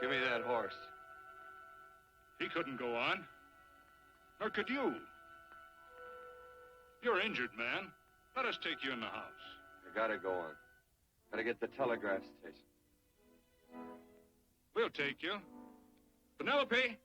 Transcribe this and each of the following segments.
Give me that horse. He couldn't go on. Nor could you. You're injured, man. Let us take you in the house. I gotta go on. Gotta get the telegraph station. We'll take you. Penelope!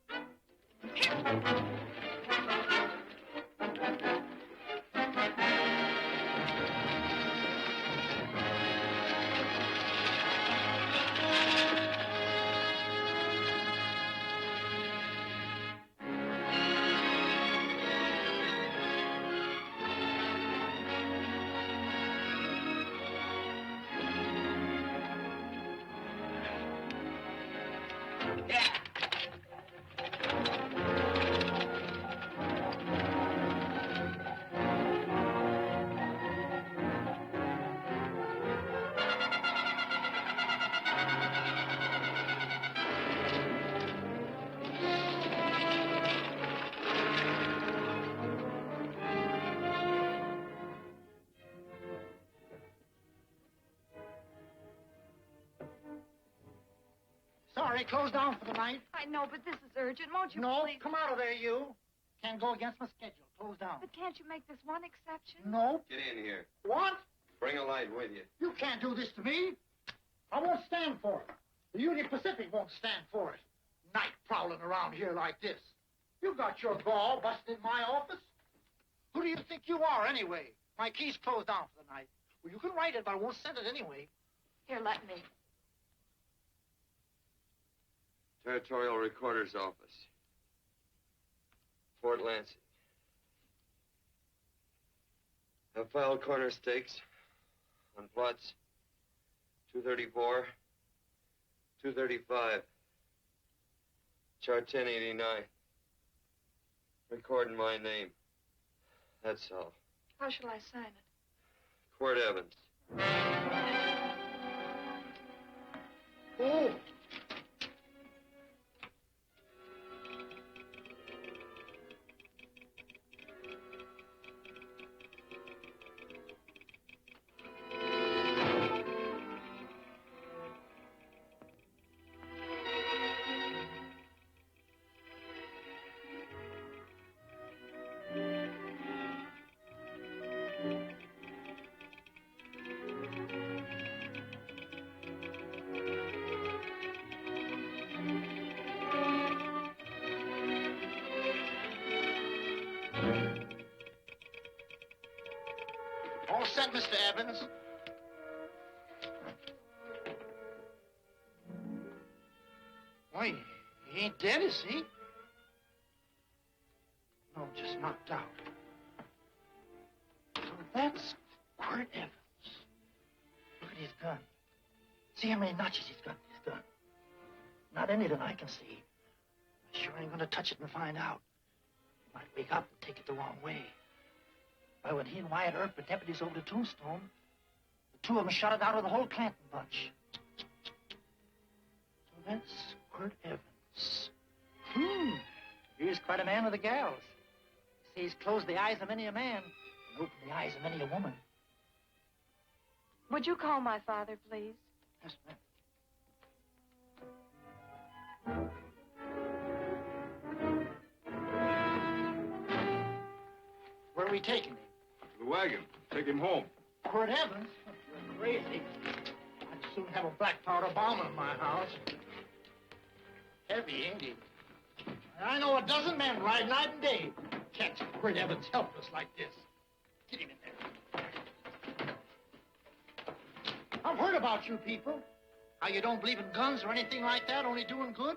Sorry, closed down for the night. I know, but this is urgent. Won't you please? Come out of there, you. Can't go against my schedule. Closed down. But can't you make this one exception? No. Get in here. What? Bring a light with you. You can't do this to me. I won't stand for it. The Union Pacific won't stand for it. Night prowling around here like this. You got your gall busting in my office. Who do you think you are, anyway? My key's closed down for the night. Well, you can write it, but I won't send it anyway. Here, let me. Territorial Recorder's Office. Fort Lansing. Have filed corner stakes on plots 234, 235, chart 1089. Recording my name. That's all. How shall I sign it? Quirt Evans. Oh. All set, Mr. Evans. Why, he ain't dead, is he? No, just knocked out. So that's Quirt Evans. Look at his gun. See how many notches he's got in his gun. Not any that I can see. I sure ain't gonna touch it and find out. He might wake up and take it the wrong way. Why, when he and Wyatt Earp were deputies over to Tombstone, the two of them shot it out of the whole Clanton bunch. So that's Quirt Evans. He's quite a man with the gals. See, he's closed the eyes of many a man and opened the eyes of many a woman. Would you call my father, please? Yes, ma'am. Where are we taking him? The wagon. Take him home. Quirt Evans? You're crazy. I'd soon have a black powder bomb in my house. Heavy, ain't he? I know a dozen men ride night and day. Catch Quirt Evans helpless like this. Get him in there. I've heard about you people. How you don't believe in guns or anything like that, only doing good.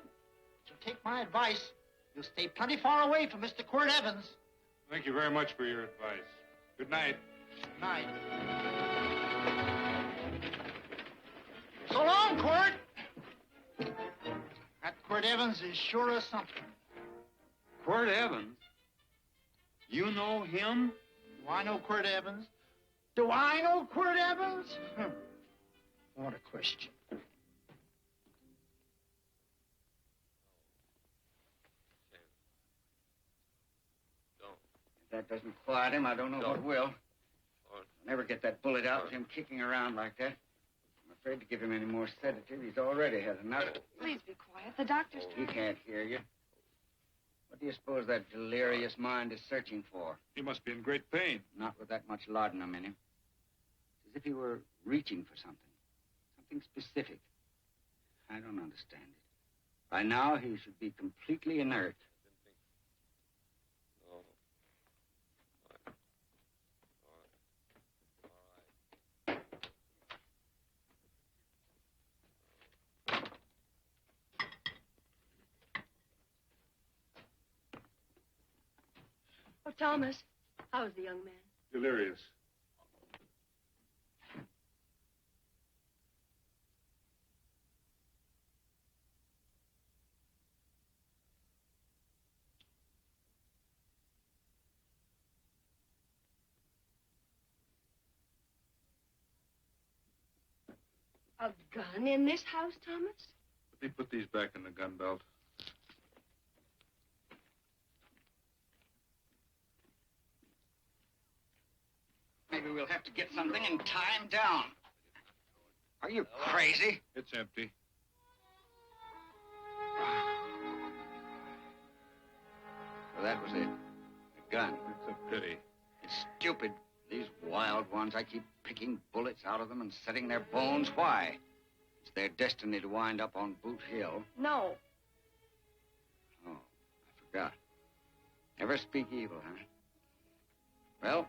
So take my advice. You'll stay plenty far away from Mr. Quirt Evans. Thank you very much for your advice. Good night. Good night. So long, Quirt. That Quirt Evans is sure of something. Quirt Evans? You know him? Do I know Quirt Evans? Do I know Quirt Evans? What a question. If that doesn't quiet him, I don't know what will. I'll never get that bullet out with him kicking around like that. I'm afraid to give him any more sedative. He's already had enough. Please be quiet. The doctor's... He can't hear you. What do you suppose that delirious mind is searching for? He must be in great pain. Not with that much laudanum in him. It's as if he were reaching for something. Something specific. I don't understand it. By now, he should be completely inert. Oh, Thomas, how's the young man? Delirious. A gun in this house, Thomas? Let me put these back in the gun belt. Maybe we'll have to get something and tie him down. Are you crazy? It's empty. Well, that was it. A gun. It's a pity. It's stupid. These wild ones, I keep picking bullets out of them and setting their bones. Why? It's their destiny to wind up on Boot Hill. No. Oh, I forgot. Never speak evil, huh? Well,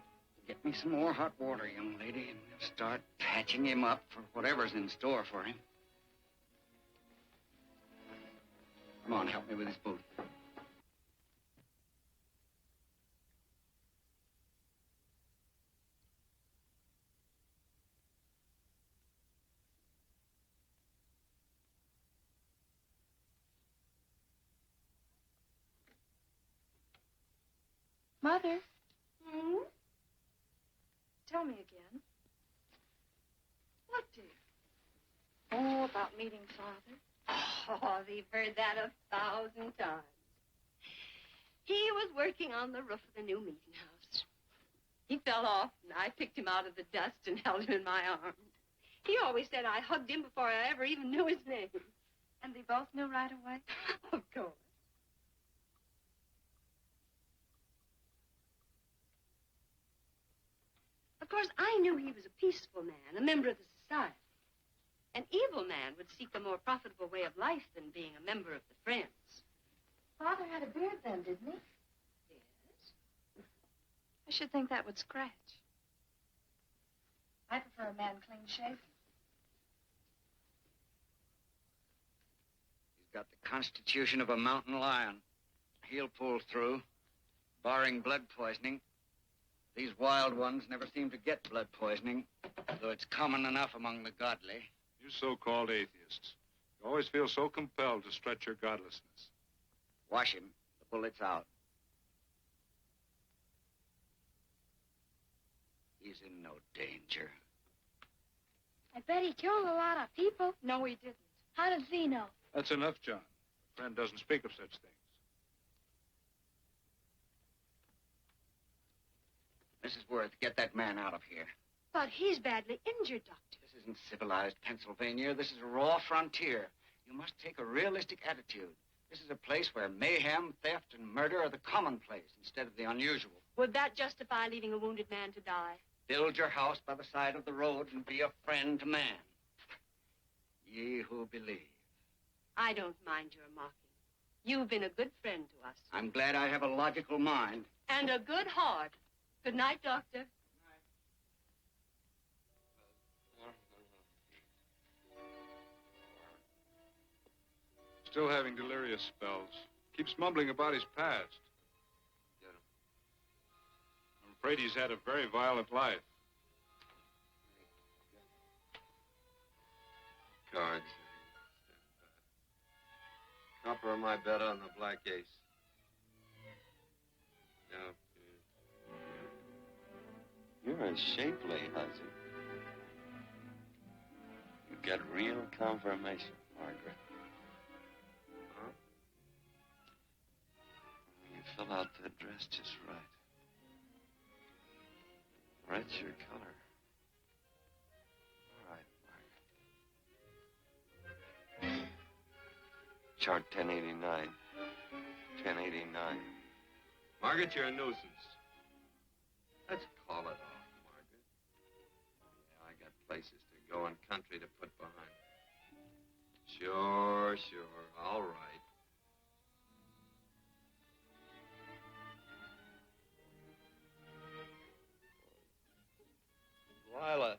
get me some more hot water, young lady, and we'll start patching him up for whatever's in store for him. Come on, help me with his boot. Mother, Hmm? tell me again. What, dear? Oh, about meeting Father. Oh, we've heard that 1,000 times. He was working on the roof of the new meeting house. He fell off, and I picked him out of the dust and held him in my arms. He always said I hugged him before I ever even knew his name. And they both knew right away? Of course. Of course, I knew he was a peaceful man, a member of the society. An evil man would seek a more profitable way of life than being a member of the Friends. Father had a beard then, didn't he? Yes. I should think that would scratch. I prefer a man clean shaven. He's got the constitution of a mountain lion. He'll pull through, barring blood poisoning. These wild ones never seem to get blood poisoning, though it's common enough among the godly. You so-called atheists. You always feel so compelled to stretch your godlessness. Wash him. The bullet's out. He's in no danger. I bet he killed a lot of people. No, he didn't. How does he know? That's enough, John. A friend doesn't speak of such things. Mrs. Worth, get that man out of here. But he's badly injured, Doctor. This isn't civilized Pennsylvania. This is a raw frontier. You must take a realistic attitude. This is a place where mayhem, theft, and murder are the commonplace instead of the unusual. Would that justify leaving a wounded man to die? Build your house by the side of the road and be a friend to man. Ye who believe. I don't mind your mocking. You've been a good friend to us. I'm glad I have a logical mind. And a good heart. Good night, Doctor. Still having delirious spells. Keeps mumbling about his past. I'm afraid he's had a very violent life. Cards. Copper on my bet on the black ace. No. You're a shapely husband. You get real confirmation, Margaret. Huh? You fill out that dress just right. Red's your color. All right, Margaret. chart 1089. 1089. Margaret, you're a nuisance. Let's call it off, Margaret. Yeah, I got places to go and country to put behind me. Sure. All right. Lila.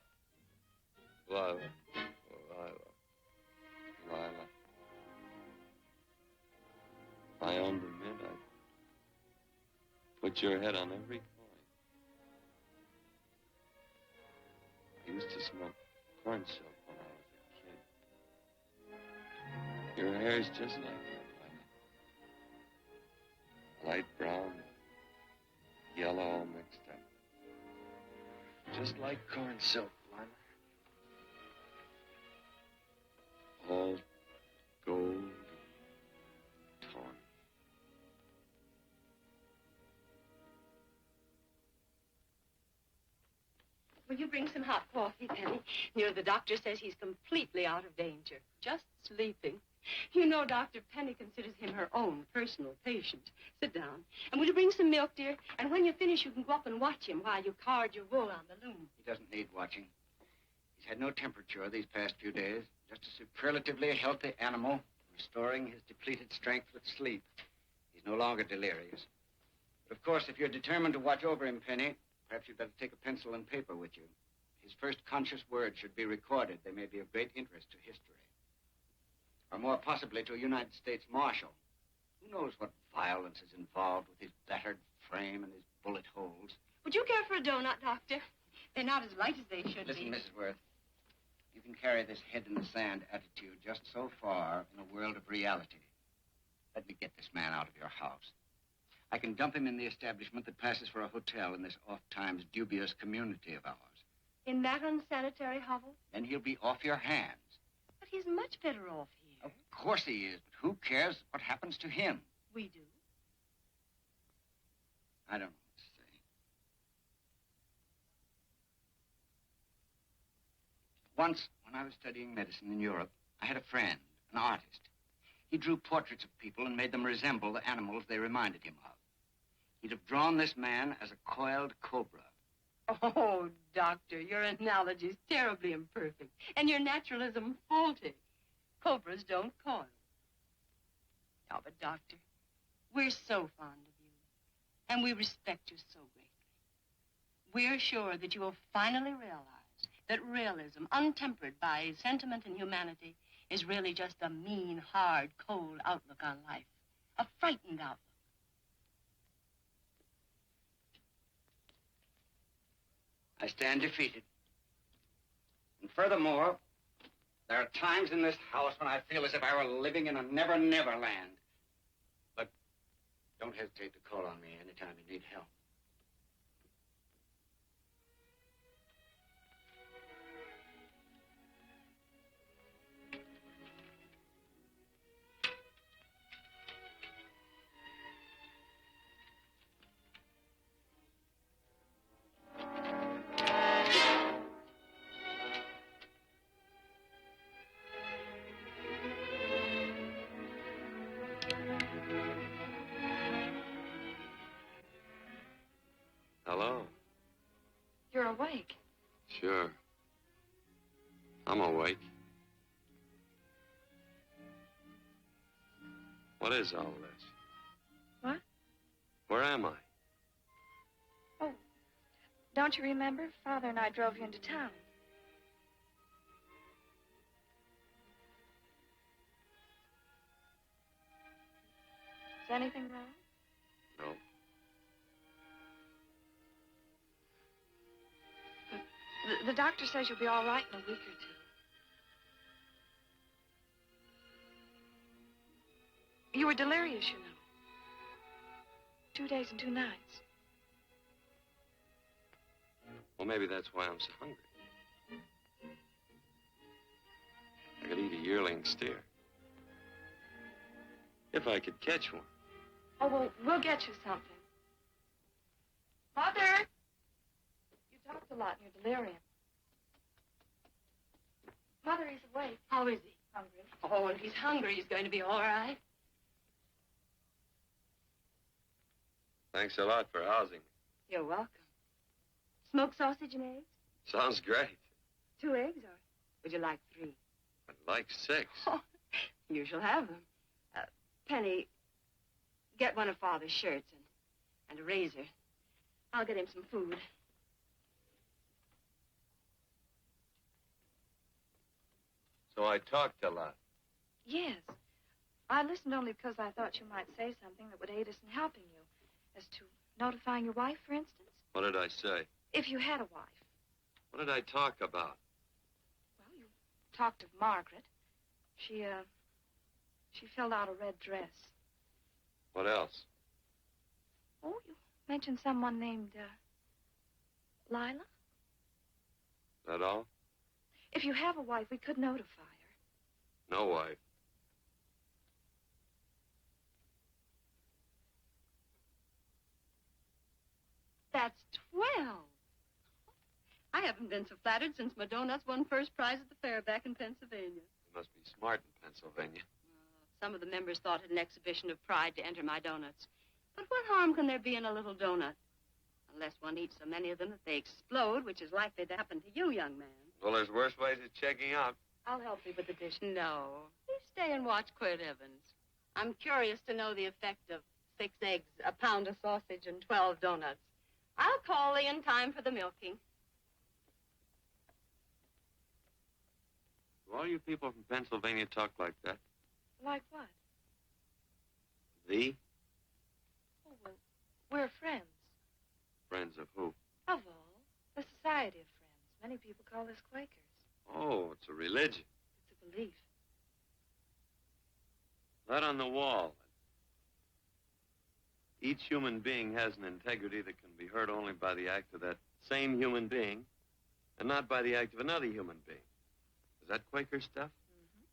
If I owned the mint, I'd put your head on every coin. I used to smoke corn silk when I was a kid. Your hair's just like that, Lila. Light brown, yellow all mixed up. Just like corn silk, Lila. All gold, torn. Will you bring some hot coffee, Penny? You know, the doctor says he's completely out of danger. Just sleeping. You know, Dr. Penny considers him her own personal patient. Sit down. And will you bring some milk, dear? And when you finish, you can go up and watch him while you card your wool on the loom. He doesn't need watching. He's had no temperature these past few days. Just a superlatively healthy animal, restoring his depleted strength with sleep. He's no longer delirious. But, of course, if you're determined to watch over him, Penny, perhaps you'd better take a pencil and paper with you. His first conscious words should be recorded. They may be of great interest to history. Or more possibly to a United States Marshal. Who knows what violence is involved with his battered frame and his bullet holes. Would you care for a donut, Doctor? They're not as light as they should Listen, be. Mrs. Worth. You can carry this head-in-the-sand attitude just so far in a world of reality. Let me get this man out of your house. I can dump him in the establishment that passes for a hotel in this oft-times dubious community of ours. In that unsanitary hovel? Then he'll be off your hands. But he's much better off here. Of course he is, but who cares what happens to him? We do. I don't know what to say. Once, when I was studying medicine in Europe, I had a friend, an artist. He drew portraits of people and made them resemble the animals they reminded him of. He'd have drawn this man as a coiled cobra. Oh, Doctor, your analogy's terribly imperfect, and your naturalism faulty. Cobras don't coil. Now, but, Doctor, we're so fond of you, and we respect you so greatly. We're sure that you will finally realize that realism, untempered by sentiment and humanity, is really just a mean, hard, cold outlook on life. A frightened outlook. I stand defeated. And furthermore, there are times in this house when I feel as if I were living in a never-never land. But don't hesitate to call on me anytime you need help. Hello? You're awake. Sure. I'm awake. What is all this? What? Where am I? Oh, don't you remember? Father and I drove you into town. Is anything wrong? No. The doctor says you'll be all right in a week or two. You were delirious, you know. 2 days and 2 nights. Well, maybe that's why I'm so hungry. I could eat a yearling steer. If I could catch one. Oh, well, we'll get you something. Mother! You talked a lot in your delirium. Mother, he's awake. How is he? Hungry? Oh, if he's hungry, he's going to be all right. Thanks a lot for housing me. You're welcome. Smoked sausage and eggs? Sounds great. 2 eggs, or would you like 3? I'd like 6. Oh, you shall have them. Penny, get one of Father's shirts and a razor. I'll get him some food. So I talked a lot. Yes. I listened only because I thought you might say something that would aid us in helping you. As to notifying your wife, for instance? What did I say? If you had a wife. What did I talk about? Well, you talked of Margaret. She filled out a red dress. What else? Oh, you mentioned someone named, Lila? That all? If you have a wife, we could notify her. No wife. That's 12. I haven't been so flattered since my donuts won first prize at the fair back in Pennsylvania. You must be smart in Pennsylvania. Some of the members thought it an exhibition of pride to enter my donuts. But what harm can there be in a little donut? Unless one eats so many of them that they explode, which is likely to happen to you, young man. Well, there's worse ways of checking out. I'll help you with the dish. No. You stay and watch Quirt Evans. I'm curious to know the effect of 6 eggs, a pound of sausage, and 12 donuts. I'll call Lee in time for the milking. Do all you people from Pennsylvania talk like that? Like what? Thee? Oh, well, we're friends. Friends of who? Of all. The Society of Friends. Many people call us Quakers. Oh, it's a religion. It's a belief. That on the wall. Each human being has an integrity that can be hurt only by the act of that same human being, and not by the act of another human being. Is that Quaker stuff? Mm-hmm.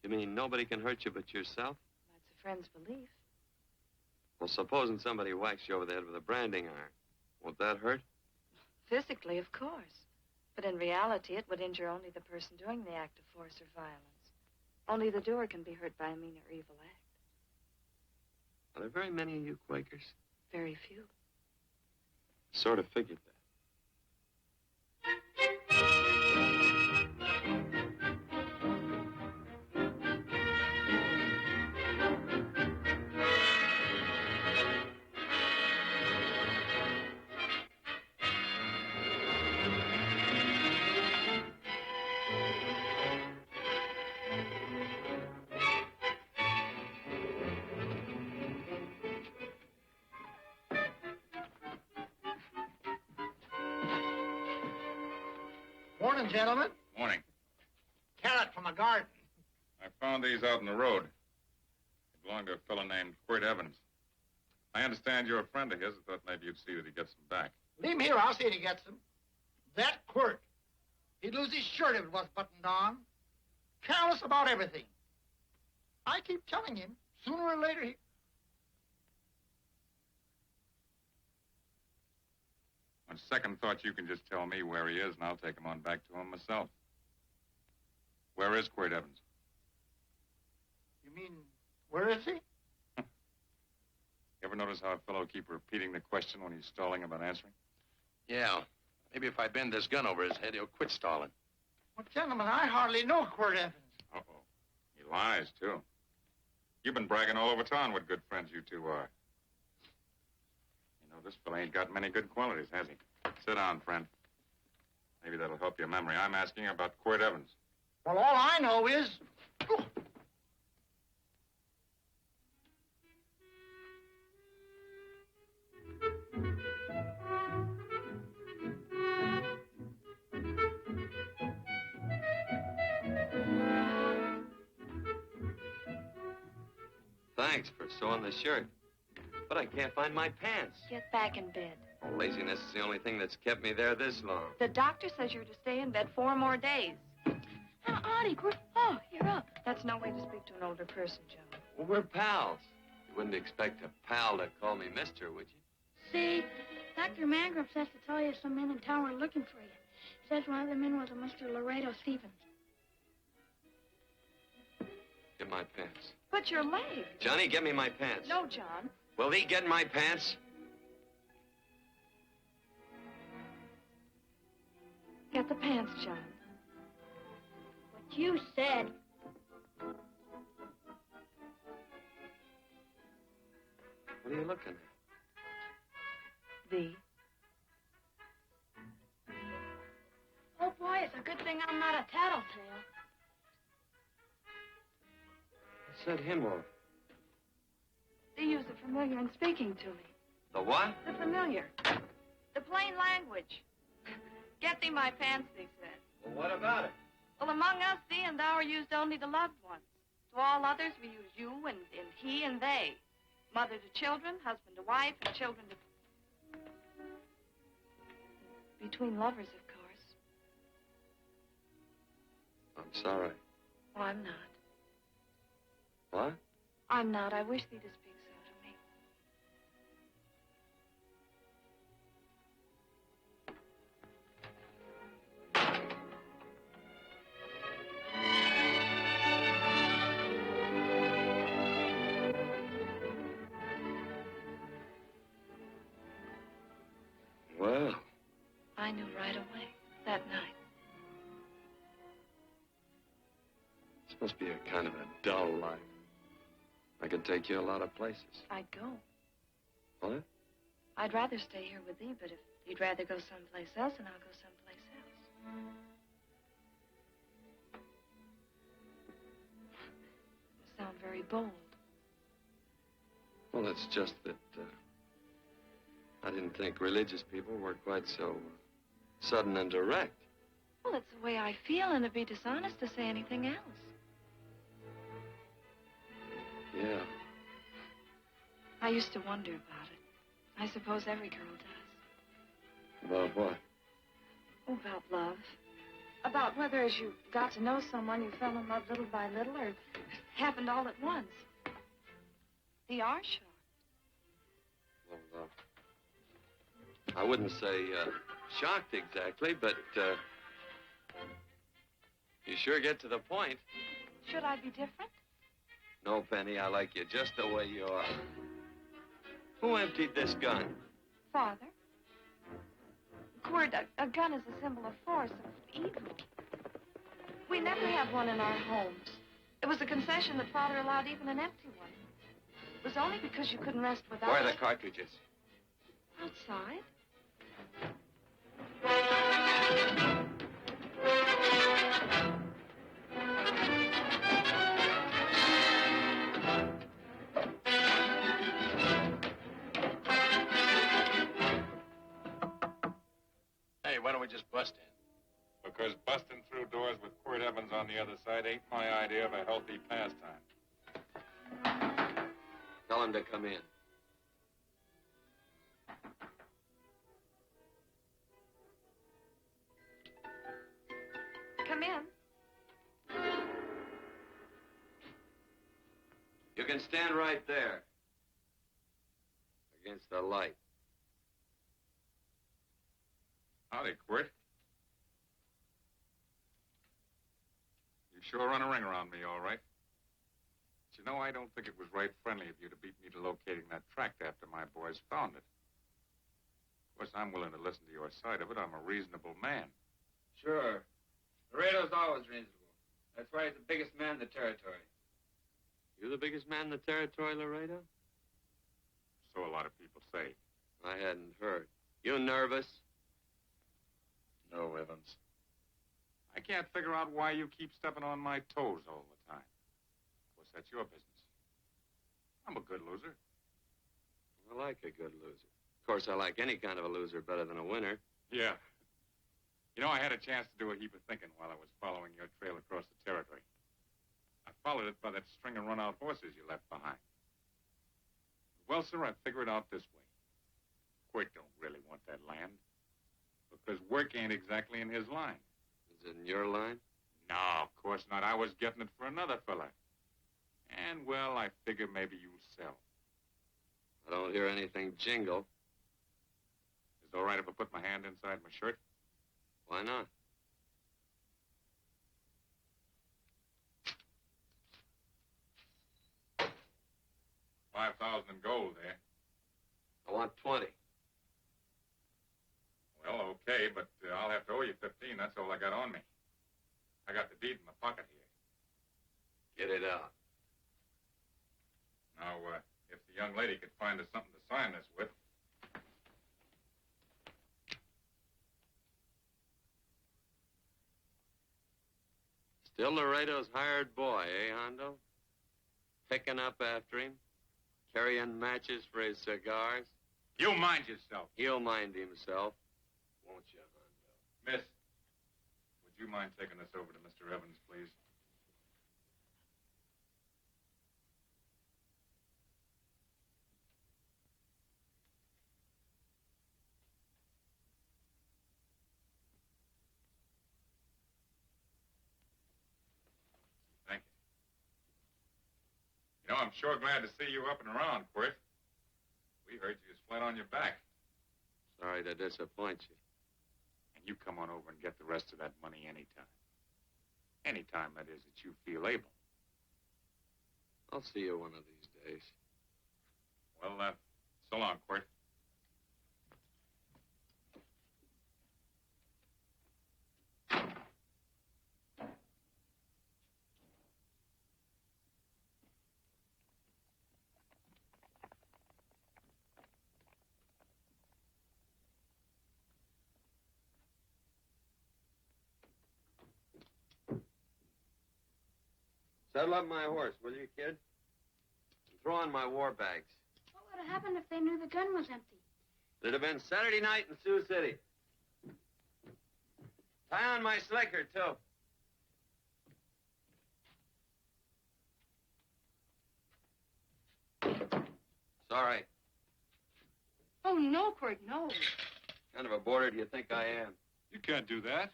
You mean nobody can hurt you but yourself? That's a friend's belief. Well, supposing somebody whacks you over the head with a branding iron, won't that hurt? Physically, of course. But in reality, it would injure only the person doing the act of force or violence. Only the doer can be hurt by a mean or evil act. Are there very many of you Quakers? Very few. Sort of figured that. Morning, gentlemen. Morning. Carrot from a garden. I found these out in the road. They belong to a fellow named Quirt Evans. I understand you're a friend of his. I thought maybe you'd see that he gets them back. Leave him here. I'll see that he gets them. That Quirt. He'd lose his shirt if it was buttoned on. Careless about everything. I keep telling him, sooner or later he... On second thought, you can just tell me where he is, and I'll take him on back to him myself. Where is Quirt Evans? You mean, where is he? You ever notice how a fellow keep repeating the question when he's stalling about answering? Yeah. Maybe if I bend this gun over his head, he'll quit stalling. Well, gentlemen, I hardly know Quirt Evans. Uh-oh. He lies, too. You've been bragging all over town what good friends you two are. You know, this fellow ain't got many good qualities, has he? Sit down, friend. Maybe that'll help your memory. I'm asking about Quirt Evans. Well, all I know is... Thanks for sewing the shirt. But I can't find my pants. Get back in bed. Oh, laziness is the only thing that's kept me there this long. The doctor says you're to stay in bed 4 more days. Auntie, oh, you're up. That's no way to speak to an older person, Joe. Well, we're pals. You wouldn't expect a pal to call me mister, would you? See, Dr. Mangrum says to tell you some men in town were looking for you. Says one of the men was a Mr. Laredo Stevens. get my pants. But your leg. Johnny, get me my pants. No, John. Will he get my pants? Get the pants, John. What you said. What are you looking at? The. Oh, boy, it's a good thing I'm not a tattletale. What's that hymn of? They use the familiar in speaking to me. The what? The familiar. The plain language. Get thee my pants, they said. Well, what about it? Well, among us, thee and thou are used only to loved ones. To all others, we use you and he and they. Mother to children, husband to wife, and children to... Between lovers, of course. I'm sorry. Oh, I'm not. What? I'm not. I wish thee to speak so to me. Well, I knew right away, that night. this must be a kind of a dull life. I could take you a lot of places. I'd go. What? I'd rather stay here with thee, but if you'd rather go someplace else, then I'll go someplace else. You sound very bold. Well, it's just that I didn't think religious people were quite so sudden and direct. Well, it's the way I feel, and it'd be dishonest to say anything else. Yeah. I used to wonder about it. I suppose every girl does. About what? Oh, about love. About whether as you got to know someone, you fell in love little by little, or it happened all at once. The are shocked. Well, I wouldn't say shocked exactly, but you sure get to the point. Should I be different? No, Penny, I like you just the way you are. Who emptied this gun? Father? Quirt, a gun is a symbol of force, of evil. We never had one in our homes. It was a concession that Father allowed even an empty one. It was only because you couldn't rest without Where are it. the cartridges? Outside. Hey, why don't we just bust in? Because busting through doors with Quirt Evans on the other side ain't my idea of a healthy pastime. Tell him to come in. Come in. You can stand right there. Against the light. Howdy, Quirt. You sure run a ring around me, all right. But you know, I don't think it was right friendly of you to beat me to locating that tract after my boys found it. Of course, I'm willing to listen to your side of it. I'm a reasonable man. Sure. Laredo's always reasonable. That's why he's the biggest man in the territory. You the biggest man in the territory, Laredo? So a lot of people say. I hadn't heard. You nervous? No, Evans. I can't figure out why you keep stepping on my toes all the time. Of course, that's your business. I'm a good loser. I like a good loser. Of course, I like any kind of a loser better than a winner. Yeah. You know, I had a chance to do a heap of thinking while I was following your trail across the territory. I followed it by that string of run-out horses you left behind. Well, sir, I figured it out this way. Quirt don't really want that land. Because work ain't exactly in his line. Is it in your line? No, of course not. I was getting it for another fella. And, well, I figure maybe you'll sell. I don't hear anything jingle. Is it all right if I put my hand inside my shirt? Why not? 5,000 in gold there. I want 20. Well, okay, but I'll have to owe you 15. That's all I got on me. I got the deed in my pocket here. Get it out. Now, if the young lady could find us something to sign this with. Still Laredo's hired boy, eh, Hondo? Picking up after him, carrying matches for his cigars. You mind yourself. He'll mind himself, won't you, Hondo? Miss, would you mind taking this over to Mr. Evans, please? Thank you. You know, I'm sure glad to see you up and around, Quirt. We heard you was flat on your back. Sorry to disappoint you. And you come on over and get the rest of that money anytime. Anytime, that is, that you feel able. I'll see you one of these days. Well, so long, Quirt. Saddle up my horse, will you, kid? And throw on my war bags. What would have happened if they knew the gun was empty? It'd have been Saturday night in Sioux City. Tie on my slicker, too. Sorry. Oh, no, Quirt, no. What kind of a boarder do you think I am? You can't do that.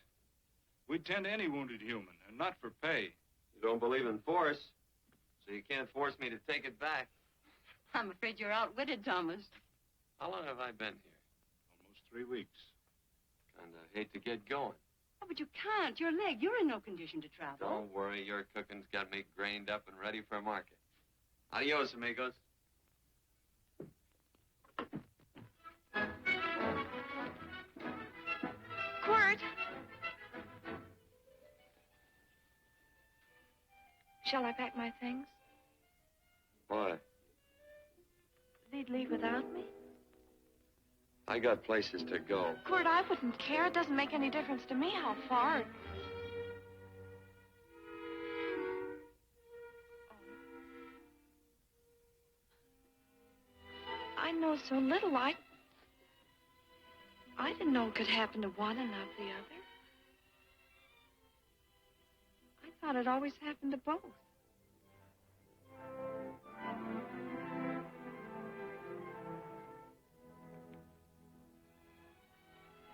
We'd tend to any wounded human, and not for pay. You don't believe in force, so you can't force me to take it back. I'm afraid you're outwitted, Thomas. How long have I been here? Almost 3 weeks. Kinda hate to get going. Oh, but you can't. Your leg. You're in no condition to travel. Don't worry, your cooking's got me grained up and ready for market. Adios, amigos. Quirt! Shall I pack my things? Why? They'd leave without me? I got places to go. Quirt, I wouldn't care. It doesn't make any difference to me how far. I know so little. I didn't know it could happen to one and not the other. I thought it always happened to both.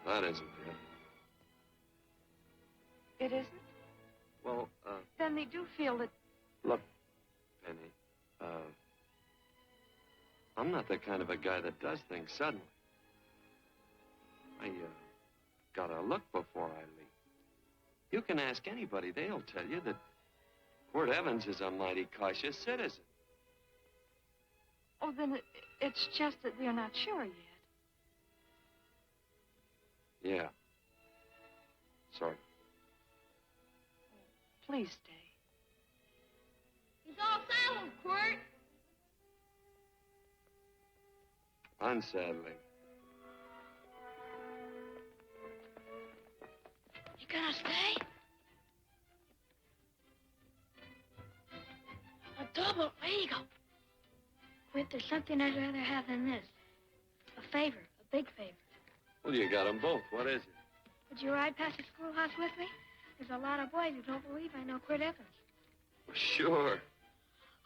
That isn't it. It isn't? Well, Then they do feel that... look, Penny, I'm not the kind of a guy that does things suddenly. I, gotta look before I leave. You can ask anybody. They'll tell you that Quirt Evans is a mighty cautious citizen. Oh, then it's just that we're not sure yet. Yeah. Sorry. Please stay. He's all saddled, Quirt. Unsaddling. You gonna stay? A double. There you go. Quirt, there's something I'd rather have than this. A favor, a big favor. Well, you got them both. What is it? Would you ride past the schoolhouse with me? There's a lot of boys who don't believe I know Quirt Evans. Well, sure.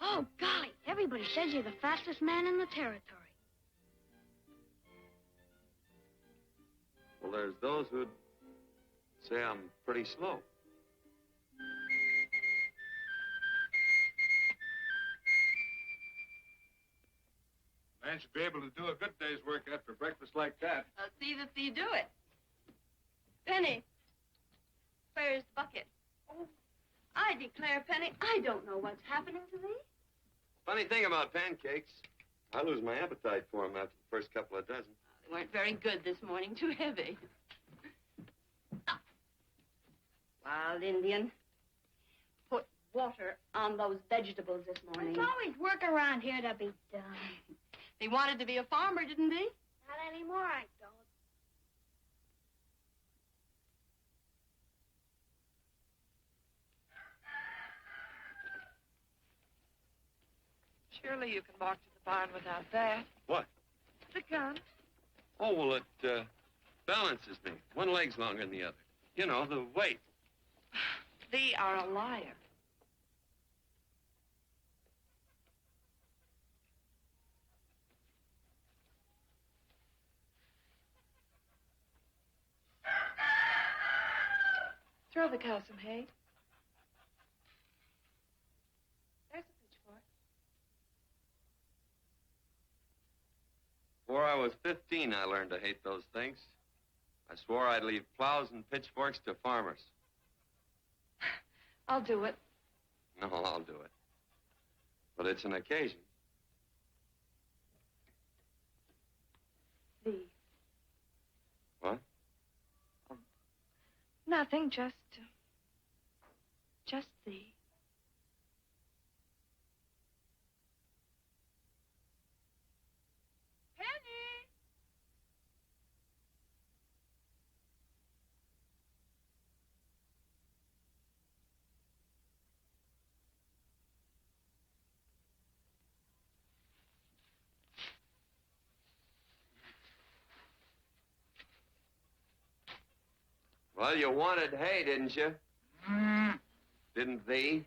Oh, golly, everybody says you're the fastest man in the territory. Well, there's those who'd say I'm pretty slow. Man should be able to do a good day's work after breakfast like that. I'll see that you do it. Penny, where's the bucket? Oh, I declare, Penny, I don't know what's happening to thee. Funny thing about pancakes. I lose my appetite for them after the first couple of dozen. They weren't very good this morning. Too heavy. Wild Indian. Put water on those vegetables this morning. There's always work around here to be done. He wanted to be a farmer, didn't he? Not anymore, I don't. Surely you can walk to the barn without that. What? The gun. Oh, well, it balances me. One leg's longer than the other. You know, the weight. Thee are a liar. Throw the cow some hay. There's a pitchfork. Before I was 15, I learned to hate those things. I swore I'd leave plows and pitchforks to farmers. I'll do it. No, I'll do it. But it's an occasion. Thee. What? Nothing, just thee. Penny! Well, you wanted hay, didn't you? Didn't thee?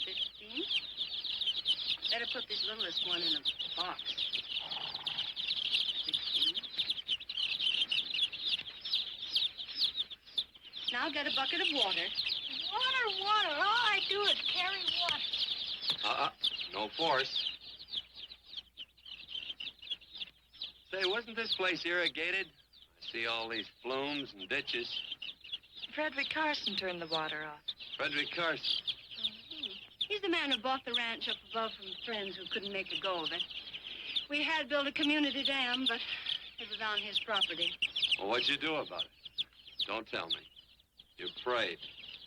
15. Better put this littlest one in a box. 16. Now get a bucket of water. Water. All I do is carry water. No force. Say, wasn't this place irrigated? I see all these flumes and ditches. Frederick Carson turned the water off. Frederick Carson. He's the man who bought the ranch up above from friends who couldn't make a go of it. We had built a community dam, but it was on his property. Well, what'd you do about it? Don't tell me. You prayed.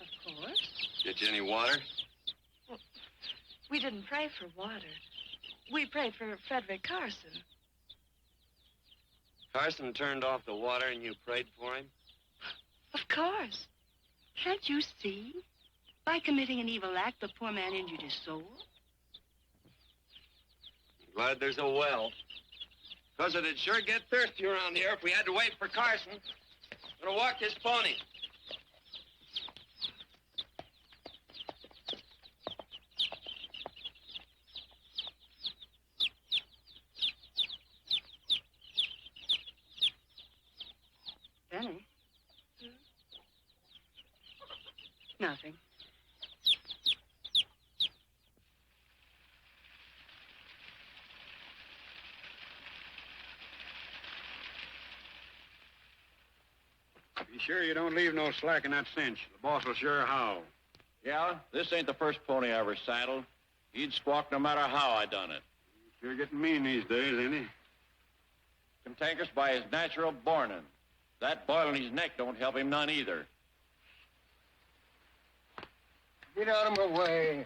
Of course. Get you any water? We didn't pray for water. We prayed for Frederick Carson. Carson turned off the water and you prayed for him? Of course. Can't you see? By committing an evil act, the poor man injured his soul. I'm glad there's a well. Because it'd sure get thirsty around here if we had to wait for Carson. Gonna walk his pony. Benny? Nothing. Be sure you don't leave no slack in that cinch. The boss will sure howl. Yeah, this ain't the first pony I ever saddled. He'd squawk no matter how I done it. Sure getting mean these days, ain't he? Cantankerous by his natural bornin'. That boil in his neck don't help him none either. Get out of my way.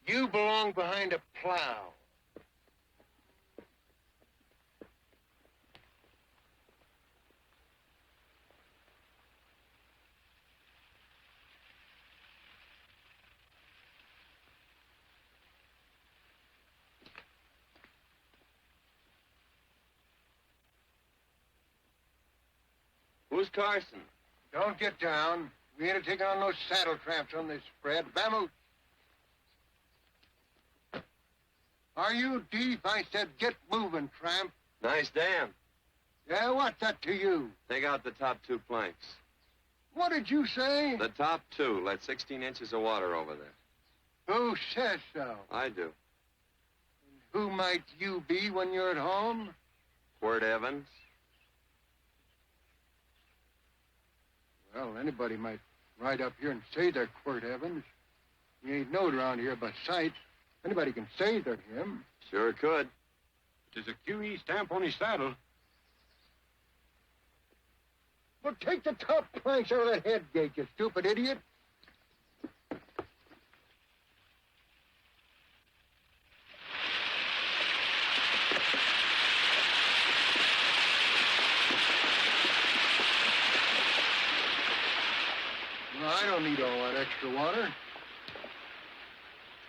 You belong behind a plow. Who's Carson? Don't get down. We ain't taking on no saddle tramps on this spread. Vamoose. Are you deep? I said get moving, tramp. Nice dam. Yeah, what's that to you? Take out the top 2 planks. What did you say? The top 2. Let 16 inches of water over there. Who says so? I do. Who might you be when you're at home? Quirt Evans. Well, anybody might ride up here and say they're Quirt Evans. He ain't known around here by sight. Anybody can say they're him. Sure could. There's a QE stamp on his saddle. Well, take the top planks out of that head gate, you stupid idiot. No, I don't need all that extra water.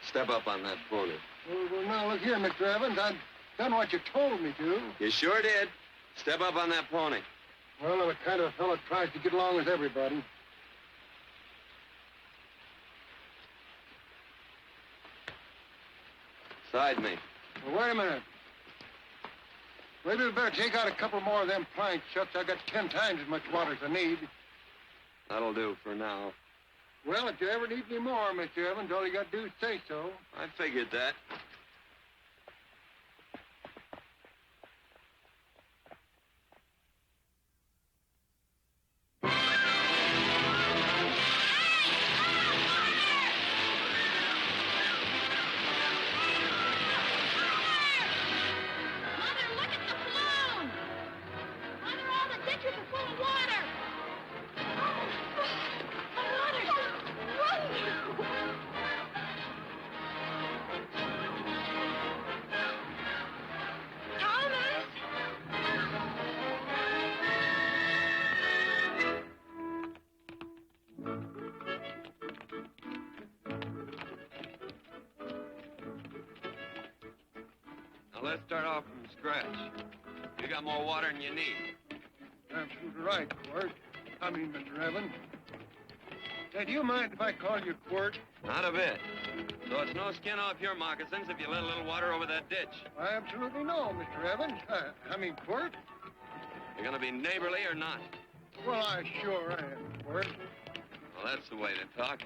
Step up on that pony. Well, now, look here, Mr. Evans. I've done what you told me to. You sure did. Step up on that pony. Well, I'm the kind of fellow that tries to get along with everybody. Side me. Well, wait a minute. Maybe we better take out a couple more of them planks, Shucks. I got 10 times as much water as I need. That'll do for now. Well, if you ever need any more, Mr. Evans, all you got to do is say so. I figured that. Now, let's start off from scratch. You got more water than you need. Absolutely right, Quirt. Mr. Evans. Say, do you mind if I call you Quirt? Not a bit. So it's no skin off your moccasins if you let a little water over that ditch. I absolutely know, Mr. Evans. Quirt. You're going to be neighborly or not? Well, I sure am, Quirt. Well, that's the way to talk.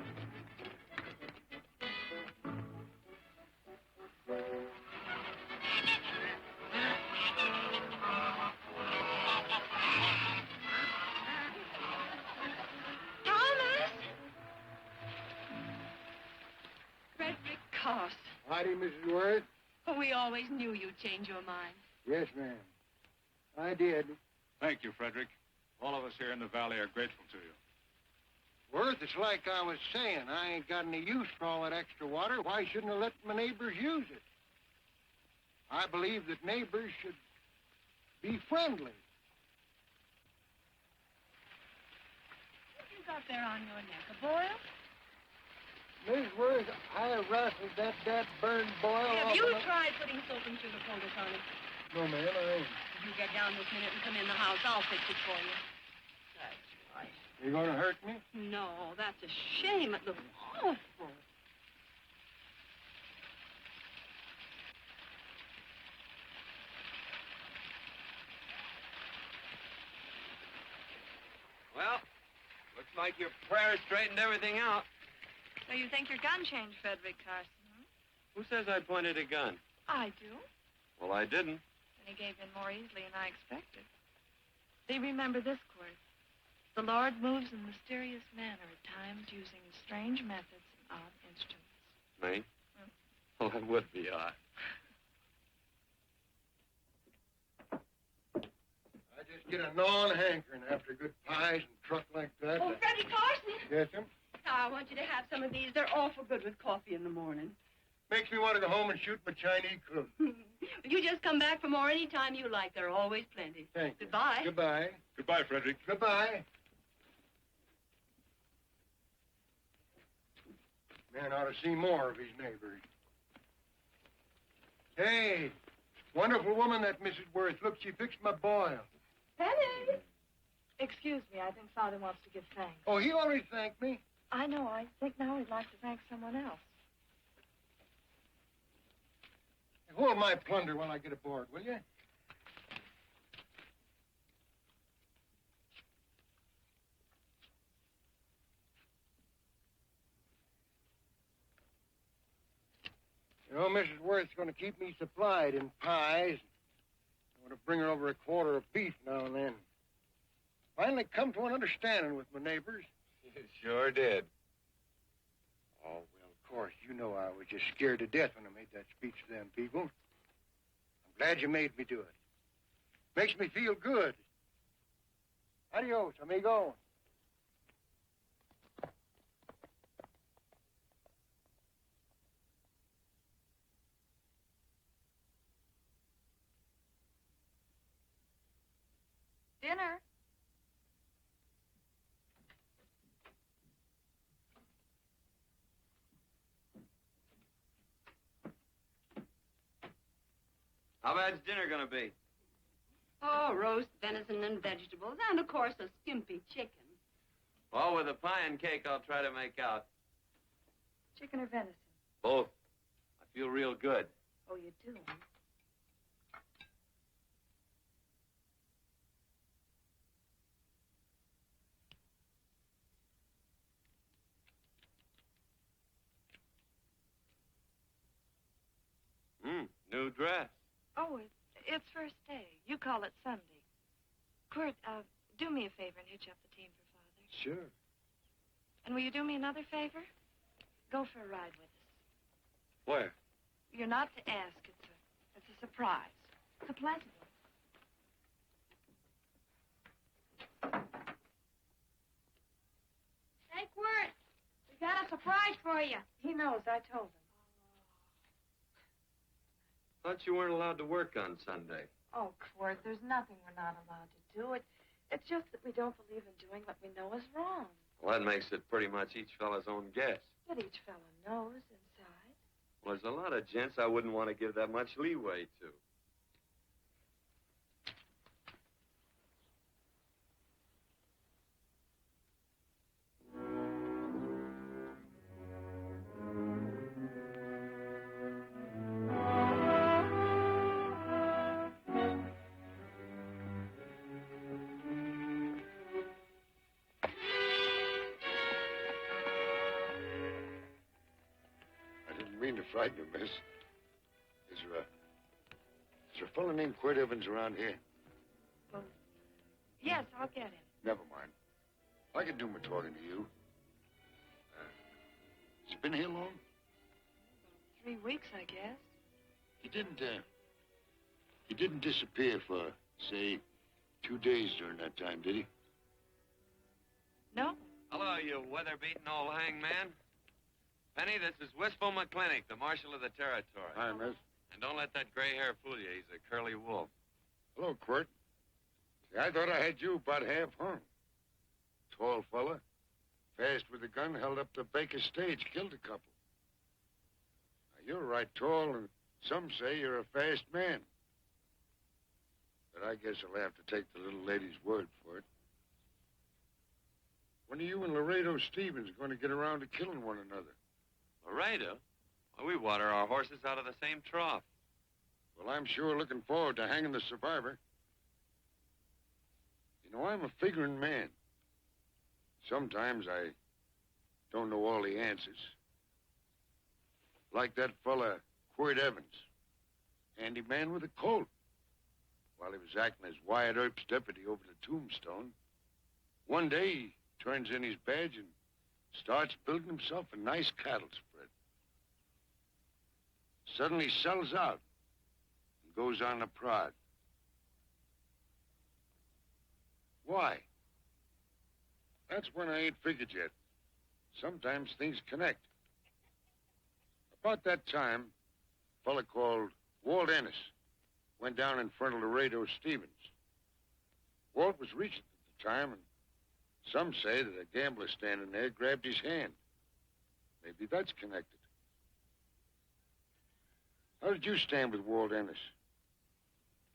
Howdy, Mrs. Worth. Oh, we always knew you'd change your mind. Yes, ma'am. I did. Thank you, Frederick. All of us here in the valley are grateful to you. Worth, it's like I was saying. I ain't got any use for all that extra water. Why shouldn't I let my neighbors use it? I believe that neighbors should be friendly. What you got there on your neck, a boil? Miss Worth, I rustled that burned boil Have off you of tried putting soap and sugar poultice on it? No, ma'am, I ain't. If you get down this minute and come in the house, I'll fix it for you. That's right. You gonna hurt me? No, that's a shame. It looks awful. Well, looks like your prayer straightened everything out. So you think your gun changed, Frederick Carson, huh? Who says I pointed a gun? I do. Well, I didn't. And he gave in more easily than I expected. See, remember this, Quirt. The Lord moves in mysterious manner at times using strange methods and odd instruments. Me? Well, that would be odd. I just get a gnawing hankering after good pies and truck like that. Oh, Freddie Carson. Yes, ma'am? I want you to have some of these. They're awful good with coffee in the morning. Makes me want to go home and shoot my Chinese cook. You just come back for more any time you like. There are always plenty. Thank you. Goodbye. Goodbye. Goodbye, Frederick. Goodbye. Man ought to see more of his neighbors. Hey, wonderful woman, that Mrs. Worth. Look, she fixed my boil. Penny! Excuse me, I think Father wants to give thanks. Oh, he already thanked me. I know. I think now he'd like to thank someone else. Hold my plunder while I get aboard, will you? You know, Mrs. Worth's going to keep me supplied in pies. I want to bring her over a quarter of beef now and then. Finally come to an understanding with my neighbors. Sure did. Oh, well, of course, you know I was just scared to death when I made that speech to them people. I'm glad you made me do it. Makes me feel good. Adios, amigo. Dinner. How bad's dinner gonna be? Oh, roast venison and vegetables, and of course a skimpy chicken. Well, with a pie and cake, I'll try to make out. Chicken or venison? Both. I feel real good. Oh, you do? New dress. Oh, it's first day. You call it Sunday. Kurt, do me a favor and hitch up the team for Father. Sure. And will you do me another favor? Go for a ride with us. Where? You're not to ask. It's a surprise. It's a pleasant one. Hey, Quirt, we got a surprise for you. He knows. I told him. Thought you weren't allowed to work on Sunday. Oh, Quirt, there's nothing we're not allowed to do. It's just that we don't believe in doing what we know is wrong. Well, that makes it pretty much each fella's own guess. But each fellow knows inside. Well, there's a lot of gents I wouldn't want to give that much leeway to. Frighten you, miss. Is there a fellow named Quirt Evans around here? Well, yes, I'll get him. Never mind. I can do my talking to you. Has he been here long? 3 weeks, I guess. He didn't disappear for, say, 2 days during that time, did he? No. Hello, you weather-beaten old hangman. Penny, this is Wistful McClintock, the Marshal of the Territory. Hi, miss. And don't let that gray hair fool you. He's a curly wolf. Hello, Quirt. See, I thought I had you about half hung. Tall fella, fast with a gun, held up the Baker stage, killed a couple. Now, you're right tall, and some say you're a fast man. But I guess I'll have to take the little lady's word for it. When are you and Laredo Stevens going to get around to killing one another? Laredo? Well, we water our horses out of the same trough. Well, I'm sure looking forward to hanging the survivor. You know, I'm a figuring man. Sometimes I don't know all the answers. Like that fella, Quirt Evans. Handy man with a Colt. While he was acting as Wyatt Earp's deputy over the Tombstone, one day he turns in his badge and starts building himself a nice cattle spread. Suddenly sells out and goes on the prod. Why? That's when I ain't figured yet. Sometimes things connect. About that time, a fella called Walt Ennis went down in front of Laredo Stevens. Walt was reaching at the time, and some say that a gambler standing there grabbed his hand. Maybe that's connected. How did you stand with Walt Ennis?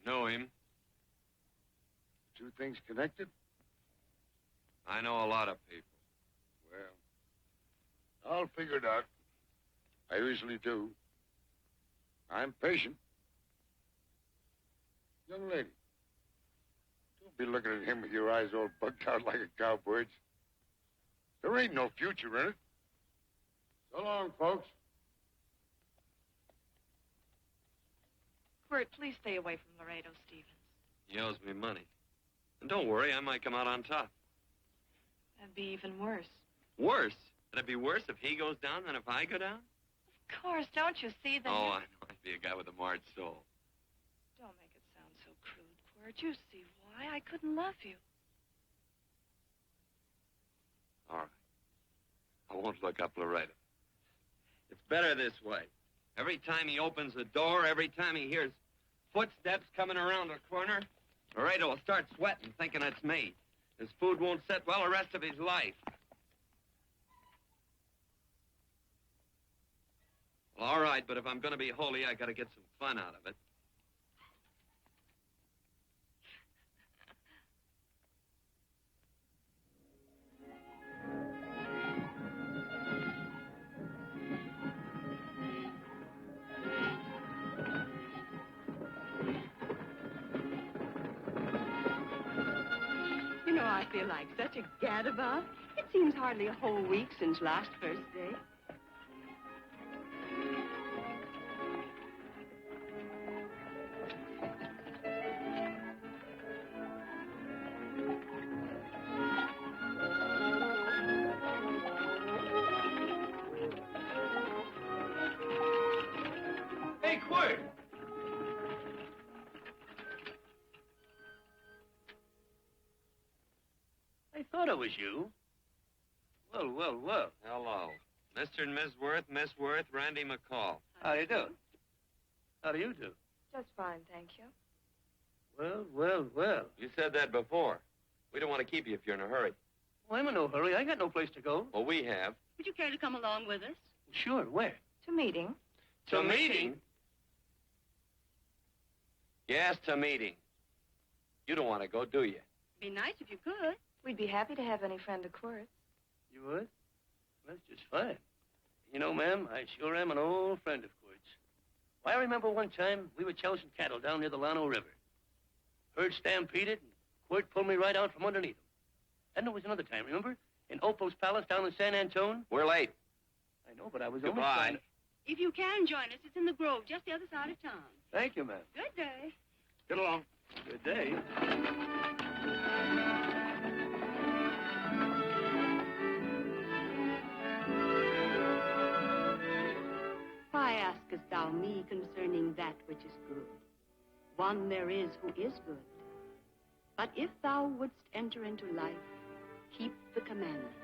Know him? Two things connected? I know a lot of people. Well, I'll figure it out. I usually do. I'm patient. Young lady, don't be looking at him with your eyes all bugged out like a cowbird's. There ain't no future in it. So long, folks. Quirt, please stay away from Laredo Stevens. He owes me money. And don't worry, I might come out on top. That'd be even worse. Worse? Would it be worse if he goes down than if I go down? Of course, don't you see that? Oh, I know. I'd be a guy with a marred soul. Don't make it sound so crude, Quirt. You see why I couldn't love you. All right. I won't look up Laredo. It's better this way. Every time he opens the door, every time he hears footsteps coming around the corner, Laredo will start sweating, thinking it's me. His food won't sit well the rest of his life. Well, all right, but if I'm going to be holy, I got to get some fun out of it. You know, I feel like such a gadabout. It seems hardly a whole week since last first day. Hey, Quirt! I thought it was you. Well, well, well. Hello. Mr. and Miss Worth, Miss Worth, Randy McCall. How do you do? How do you do? Just fine, thank you. Well, well, well. You said that before. We don't want to keep you if you're in a hurry. Well, I'm in no hurry. I got no place to go. Well, we have. Would you care to come along with us? Sure, where? To meeting. To meeting? Yes, to meeting. You don't want to go, do you? Be nice if you could. We'd be happy to have any friend of Quirt's. You would? That's just fine. You know, ma'am, I sure am an old friend of Quirt's. Why, I remember one time we were chousing cattle down near the Llano River. Herd stampeded, and Quirt pulled me right out from underneath him. And there was another time, remember? In Opal's Palace down in San Antone. We're late. I know, but I was only Goodbye. trying to... If you can join us, it's in the Grove, just the other side of town. Thank you, ma'am. Good day. Get along. Good day. Why askest thou me concerning that which is good? One there is who is good. But if thou wouldst enter into life, keep the commandments.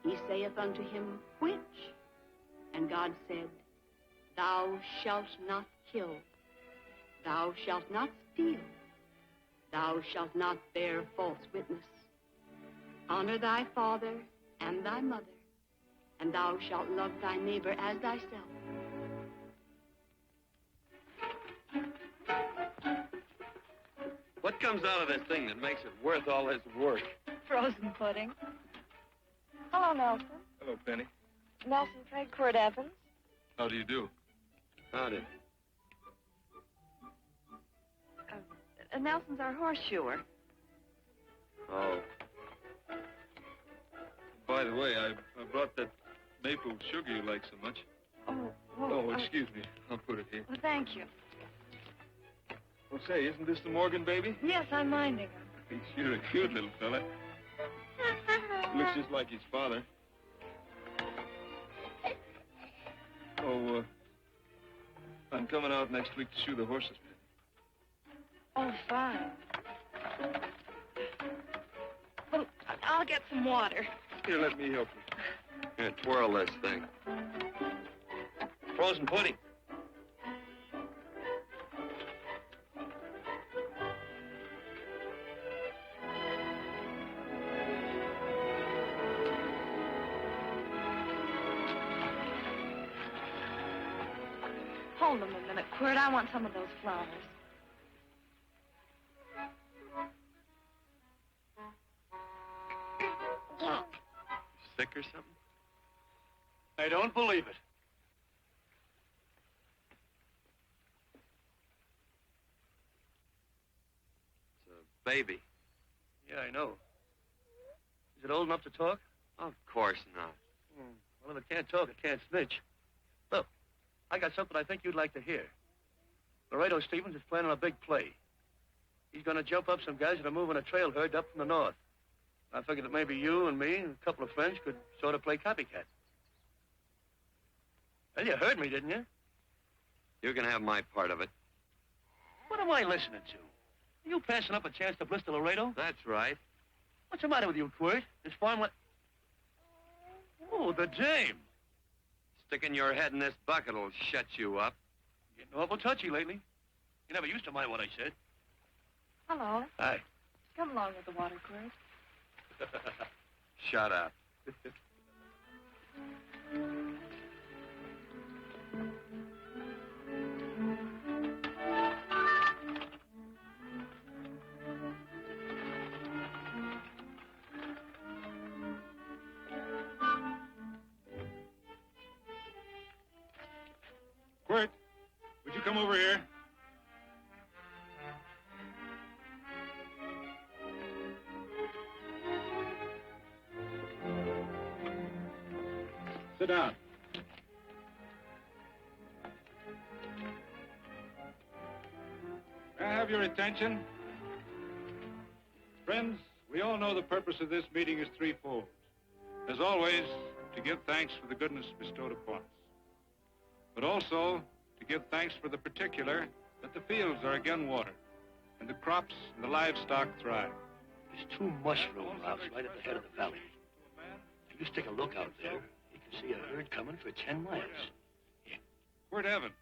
He saith unto him, which? And God said, thou shalt not kill. Thou shalt not steal. Thou shalt not bear false witness. Honor thy father and thy mother, and thou shalt love thy neighbor as thyself. What comes out of this thing that makes it worth all this work? Frozen pudding. Hello, Nelson. Hello, Penny. Nelson Craig, Quirt Evans. How do you do? Howdy. Nelson's our horseshoer. Oh. By the way, I brought that maple sugar you like so much. Oh, Oh, excuse me. I'll put it here. Well, thank you. Well, say, isn't this the Morgan baby? Yes, I'm minding him. He's sure a cute little fella. Looks just like his father. Oh, I'm coming out next week to shoe the horses. Oh, fine. Well, I'll get some water. Here, let me help you. Here, twirl this thing. Frozen pudding. Hold them a minute, Quirt. I want some of those flowers. Sick or something? I don't believe it. It's a baby. Yeah, I know. Is it old enough to talk? Of course not. Well, if it can't talk, it can't snitch. Look, I got something I think you'd like to hear. Laredo Stevens is planning a big play. He's going to jump up some guys that are moving a trail herd up from the north. I figured that maybe you and me and a couple of friends could sort of play copycat. Well, you heard me, didn't you? You can have my part of it. What am I listening to? Are you passing up a chance to blister Laredo? That's right. What's the matter with you, Quirt? This farmland... Oh, the dame. Sticking your head in this bucket will shut you up. Getting awful touchy lately. You never used to mind what I said. Hello. Hi. Come along with the water, Quirt. Shut up. Quirt, would you come over here? Sit down. May I have your attention? Friends, we all know the purpose of this meeting is threefold. As always, to give thanks for the goodness bestowed upon us, but also to give thanks for the particular that the fields are again watered, and the crops and the livestock thrive. There's 2 mushroom louts right at the head of the valley. If you just take a look out there, you can see a herd coming for 10 miles. Yeah. Quirt Evans.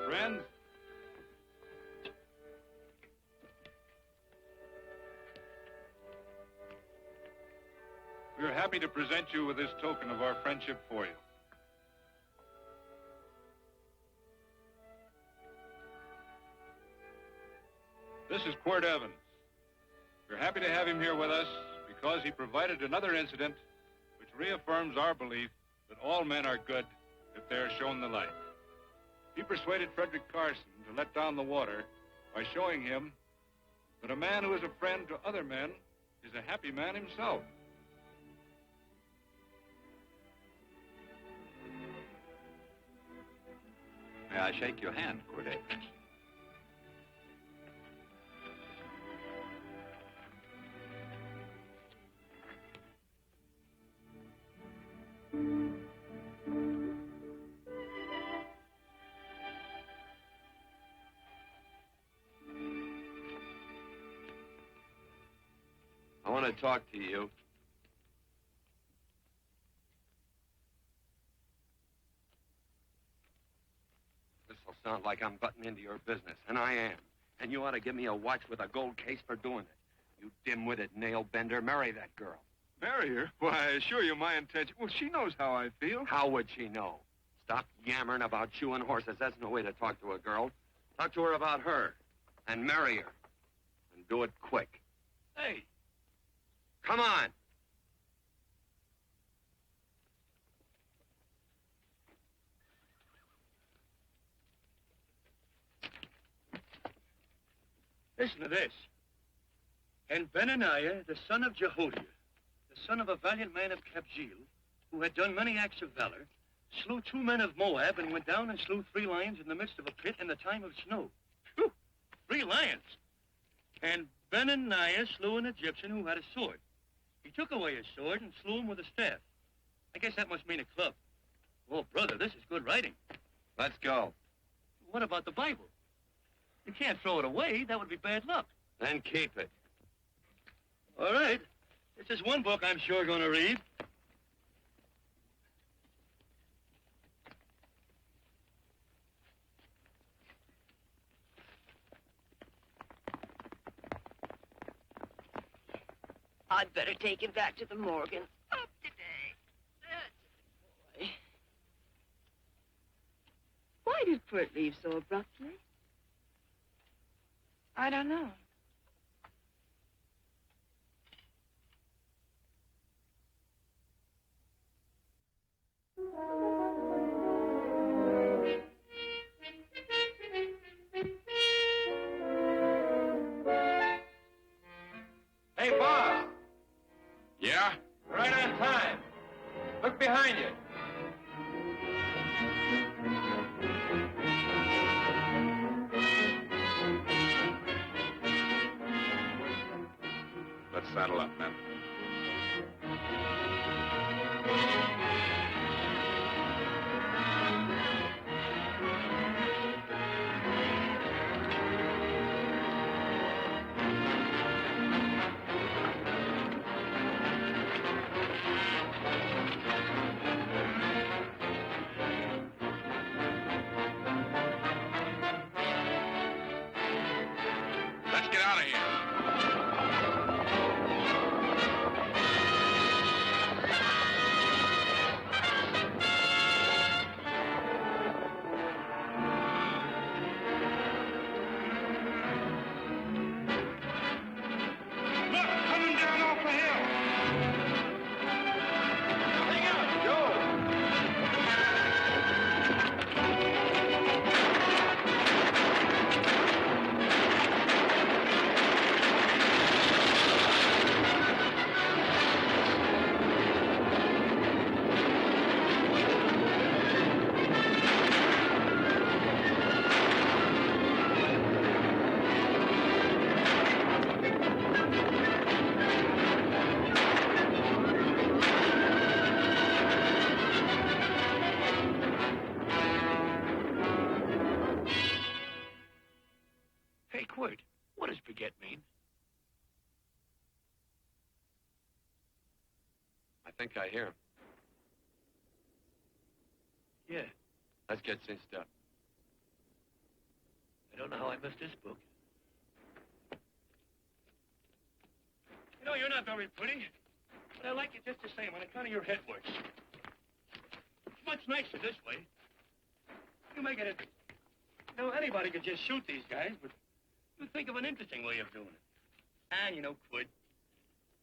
Friends, we are happy to present you with this token of our friendship for you. This is Quirt Evans. We're happy to have him here with us because he provided another incident which reaffirms our belief that all men are good if they are shown the light. He persuaded Frederick Carson to let down the water by showing him that a man who is a friend to other men is a happy man himself. May I shake your hand, Quirt Evans? I want to talk to you. This'll sound like I'm butting into your business, and I am. And you ought to give me a watch with a gold case for doing it. You dim-witted nail-bender, marry that girl. Marry her? Why, I assure you my intention... Well, she knows how I feel. How would she know? Stop yammering about shoeing horses. That's no way to talk to a girl. Talk to her about her, and marry her. And do it quick. Hey. Come on. Listen to this. And Benaniah, the son of Jehoiada, the son of a valiant man of Kabzeel, who had done many acts of valor, slew 2 men of Moab and went down and slew 3 lions in the midst of a pit in the time of snow. Whew, 3 lions. And Benaniah slew an Egyptian who had a sword. He took away his sword and slew him with a staff. I guess that must mean a club. Oh, brother, this is good writing. Let's go. What about the Bible? You can't throw it away. That would be bad luck. Then keep it. All right. This is one book I'm sure going to read. I'd better take him back to the morgue and up today. That's a boy. Why did Quirt leave so abruptly? I don't know. Hey, boss. Yeah? Right on time. Look behind you. Let's saddle up, men. Let's get out of here. Look, coming down off the hill. Hang out, Joe. Hey, Quirt, what does baguette mean? I think I hear him. Yeah, Let's get cinched up. I don't know how I missed this book. You know, you're not very pretty, but I like you just the same on account of your head works. It's much nicer this way. You make it interesting. You know, anybody could just shoot these guys, but you think of an interesting way of doing it. And, you know, Quid,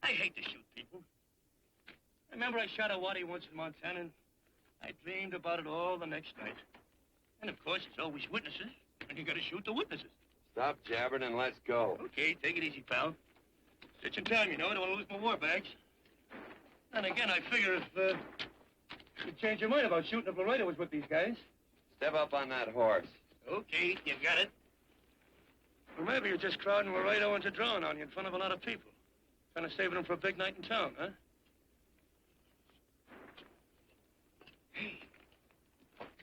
I hate to shoot people. I remember I shot a waddy once in Montana, and I dreamed about it all the next night. And, of course, there's always witnesses, and you gotta shoot the witnesses. Stop jabbering and let's go. Okay, take it easy, pal. It's your time, you know. I don't want to lose my war bags. And again, I figure if you change your mind about shooting if Laredo was with these guys. Step up on that horse. Okay, you got it. Or maybe you're just crowding Laredo into drawing on you in front of a lot of people. Trying to save them for a big night in town, huh? Hey,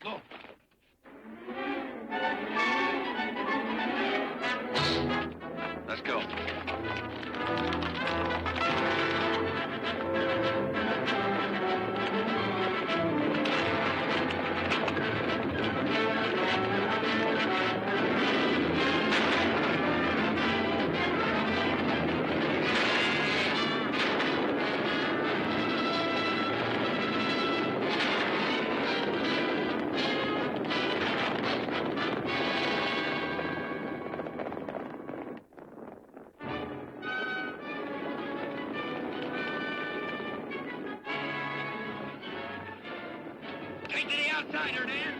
go. Let's go. Take to the outsider, Dan.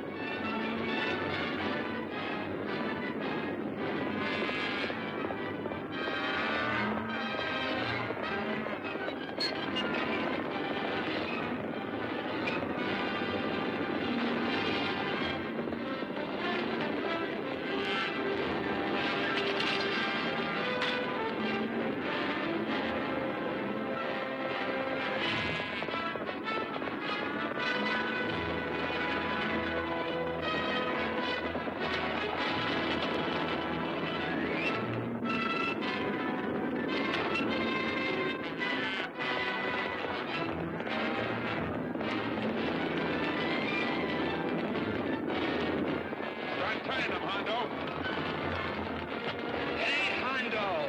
Start turning them, Hondo. Hey, Hondo.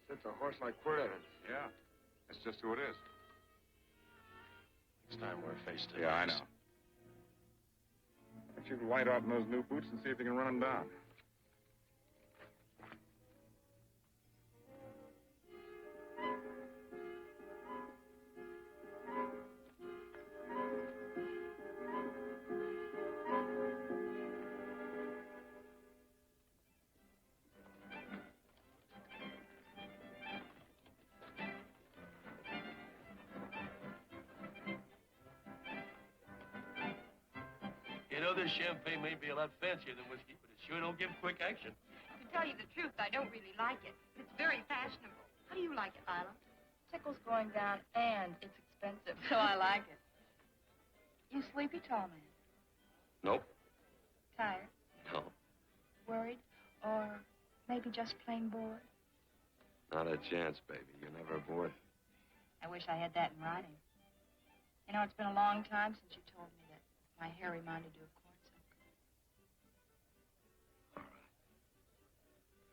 It's a horse like Quirt Evans. Yeah, that's just who it is. Next time we're face to Yeah, I face. know. shoot light out in those new boots and see if you can run them down. You know, this champagne may be a lot fancier than whiskey, but it sure don't give quick action. To tell you the truth, I don't really like it. It's very fashionable. How do you like it, Lila? Tickle's going down, and it's expensive, so I like it. You sleepy, tall man? Nope. Tired? No. Worried? Or maybe just plain bored? Not a chance, baby. You're never bored. I wish I had that in writing. You know, it's been a long time since you told me that my hair reminded you of corn silk. All right.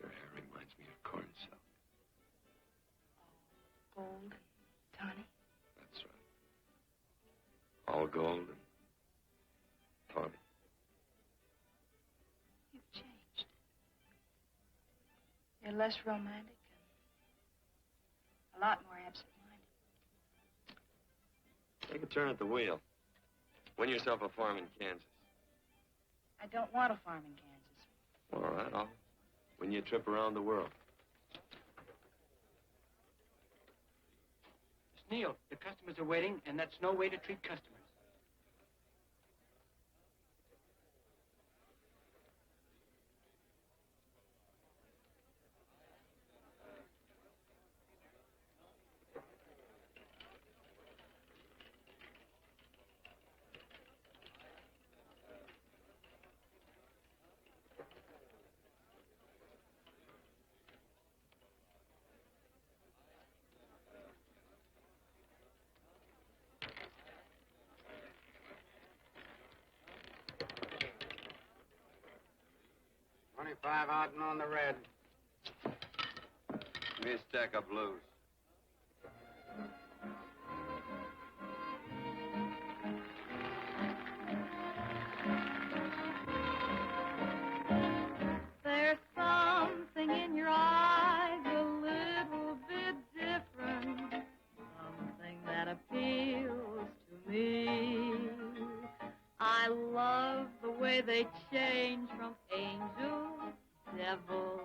Your hair reminds me of corn silk. Gold, tawny. That's right. All gold and tawny. You've changed. You're less romantic and a lot more absent-minded. Take a turn at the wheel. Win yourself a farm in Kansas. I don't want a farm in Kansas. All right, I'll win you a trip around the world. Miss Neal, the customers are waiting, and that's no way to treat customers. $25 out and on the red. Give me a stack of blues. There's something in your eyes a little bit different, something that appeals to me. I love the way they change from angel to devil,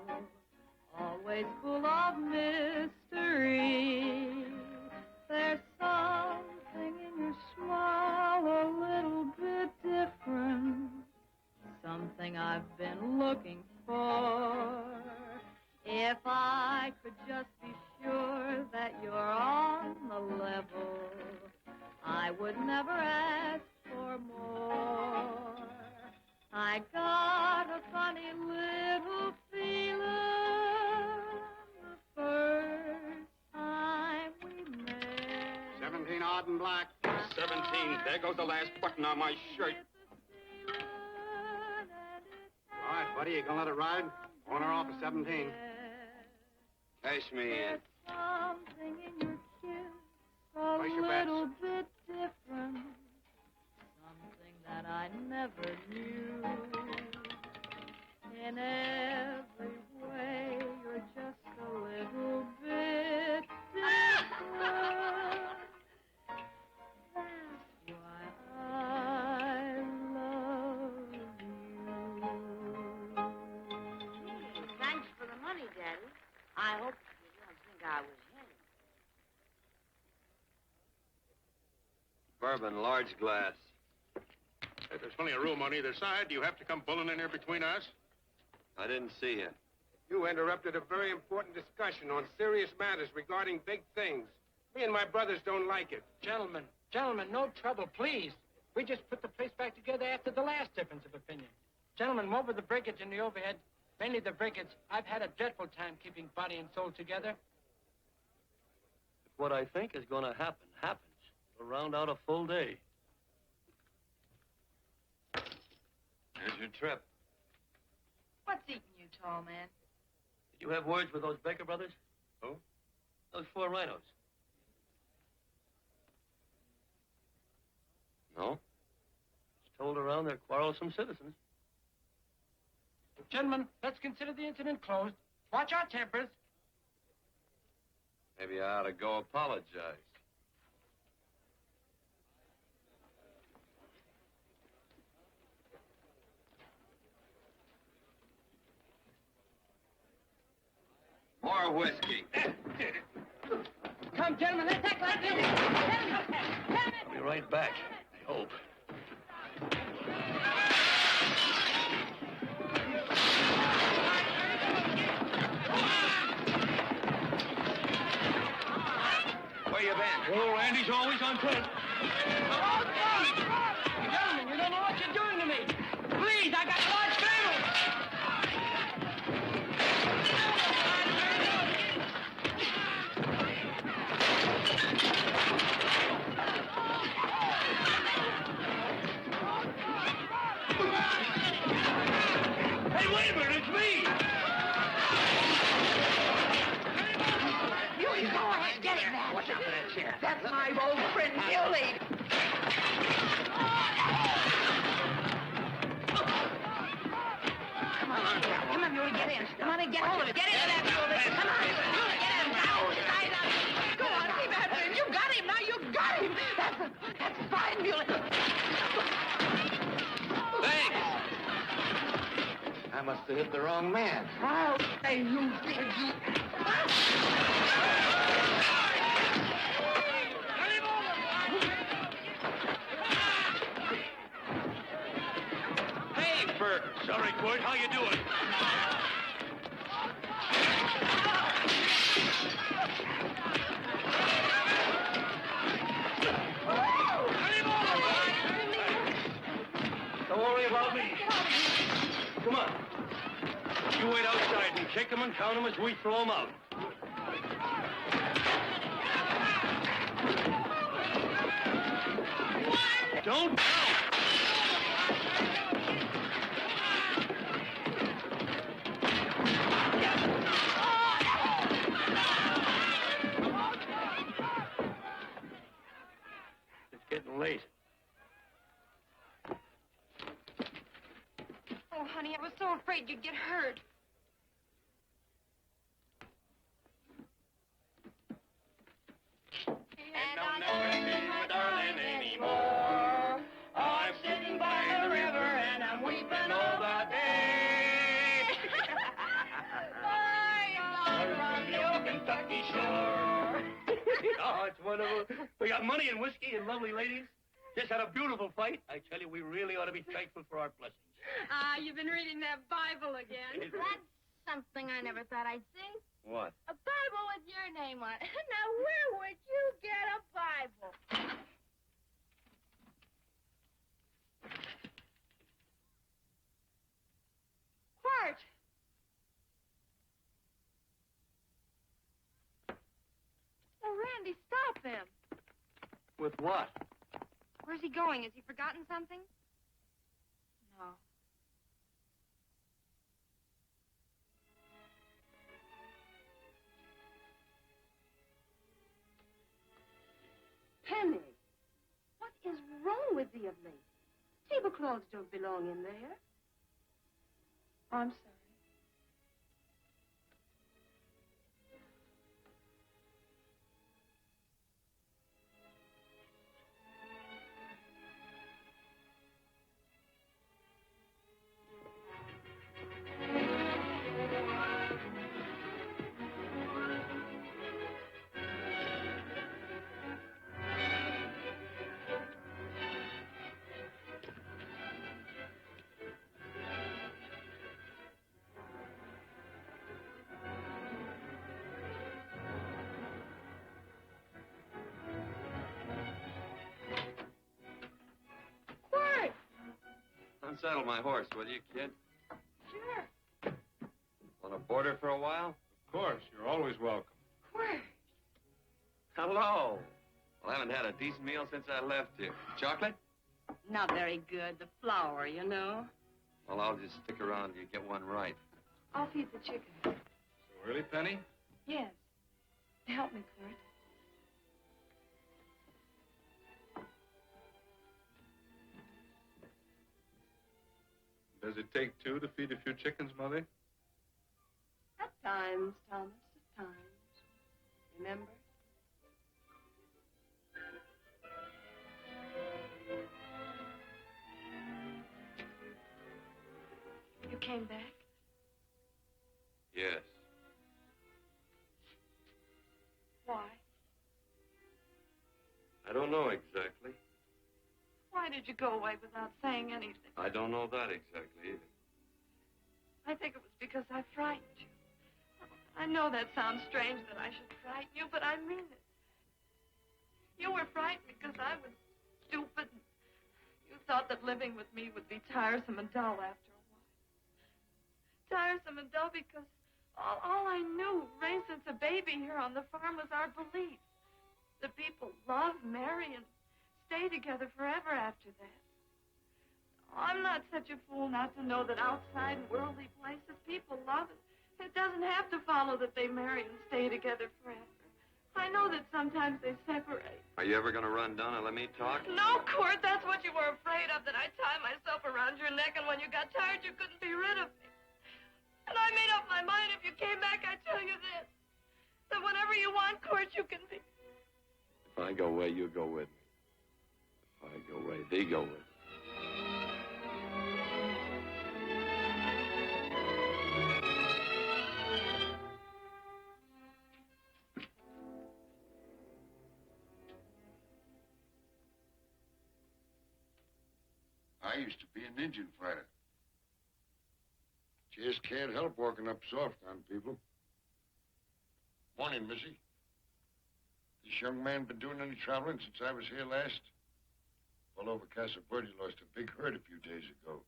always full of mystery. There's something in your smile a little bit different, something I've been looking for. If I could just be sure that you're on the level, I would never ask for more. I got a funny little feeling the first time we met. 17 odd and black. 17. There goes the last button on my shirt. All right, buddy, you gonna let it ride? On or off of 17. Cash me in. Something in your kiss a Place your bets. little bit different, something that I never knew. In every way, you're just a little bit different. That's why I love you. Thanks for the money, Daddy. I hope you don't think I was him. Bourbon, large glass. Hey, there's plenty of room on either side. Do you have to come bulling in here between us? I didn't see you. You interrupted a very important discussion on serious matters regarding big things. Me and my brothers don't like it. Gentlemen, no trouble, please. We just put the place back together after the last difference of opinion. Gentlemen, what with the breakage and the overhead, mainly the breakage, I've had a dreadful time keeping body and soul together. If what I think is going to happen happens, we'll round out a full day. Here's your trip. What's eating you, tall man? Did you have words with those Baker brothers? Who? Those 4 rhinos. No? hold around their quarrelsome citizens. Gentlemen, let's consider the incident closed. Watch our tempers. Maybe I ought to go apologize. More whiskey. Come, gentlemen, let's act like this. I'll be right back, I hope. Where you been? Oh, Randy's always on point. Gentlemen, you don't know what you're doing to me. Please, I got a large family. Hey, wait a minute, it's me! Muley, go ahead, get him now. Watch out for that chair. That's my old friend, Muley. Come on, Muley, get in. Come on and get hold of it. Get into that, Muley. Come on. Muley, get in. Now, side up. Go on, keep after him. You got him. Now you got him. That's fine, Muley. Thanks. I must have hit the wrong man. I'll say you did, you. Hey, Bert. Sorry, Court. How you doing? Don't worry about me. Come on. You wait outside and check them and count them as we throw them out. Don't count. It's getting late. Oh, honey, I was so afraid you'd get hurt. And I'll never see my darling anymore. I'm sitting by the river and I'm weeping all the day. From the old Kentucky shore. Oh, it's wonderful. We got money and whiskey and lovely ladies. Just had a beautiful fight. I tell you, we really ought to be thankful for our blessings. Ah, you've been reading that Bible again. That's something I never thought I'd see. What? A Bible with your name on it. Now, where would you get a Bible? Quart! Oh, Randy, stop him. With what? Where's he going? Has he forgotten something? No. Penny, what is wrong with thee of late? Tablecloths don't belong in there. Oh, I'm sorry. Unsaddle my horse, will you, kid? Sure. Want to board her for a while? Of course, you're always welcome. Where? Hello. Well, I haven't had a decent meal since I left here. Chocolate? Not very good. The flour, you know. Well, I'll just stick around till you get one right. I'll feed the chicken. So early, Penny? Yes. Help me, Court. Does it take two to feed a few chickens, Mother? At times, Thomas, at times. Remember? You came back? Yes. Why? I don't know exactly. Why did you go away without saying anything? I don't know that exactly either. I think it was because I frightened you. I know that sounds strange that I should frighten you, but I mean it. You were frightened because I was stupid. You thought that living with me would be tiresome and dull after a while. Tiresome and dull because all I knew, raised since a baby here on the farm, was our belief. That people love, marry, and stay together forever after that. I'm not such a fool not to know that outside in worldly places people love it. It doesn't have to follow that they marry and stay together forever. I know that sometimes they separate. Are you ever going to run down and let me talk? No, Court, that's what you were afraid of, that I'd tie myself around your neck, and when you got tired, you couldn't be rid of me. And I made up my mind if you came back, I'd tell you this, that whenever you want, Court, you can be. If I go away, you go with me. If I go away, they go with me. I used to be an Indian fighter. Just can't help walking up soft on people. Morning, Missy. This young man been doing any traveling since I was here last? All over Casa Verde lost a big herd a few days ago.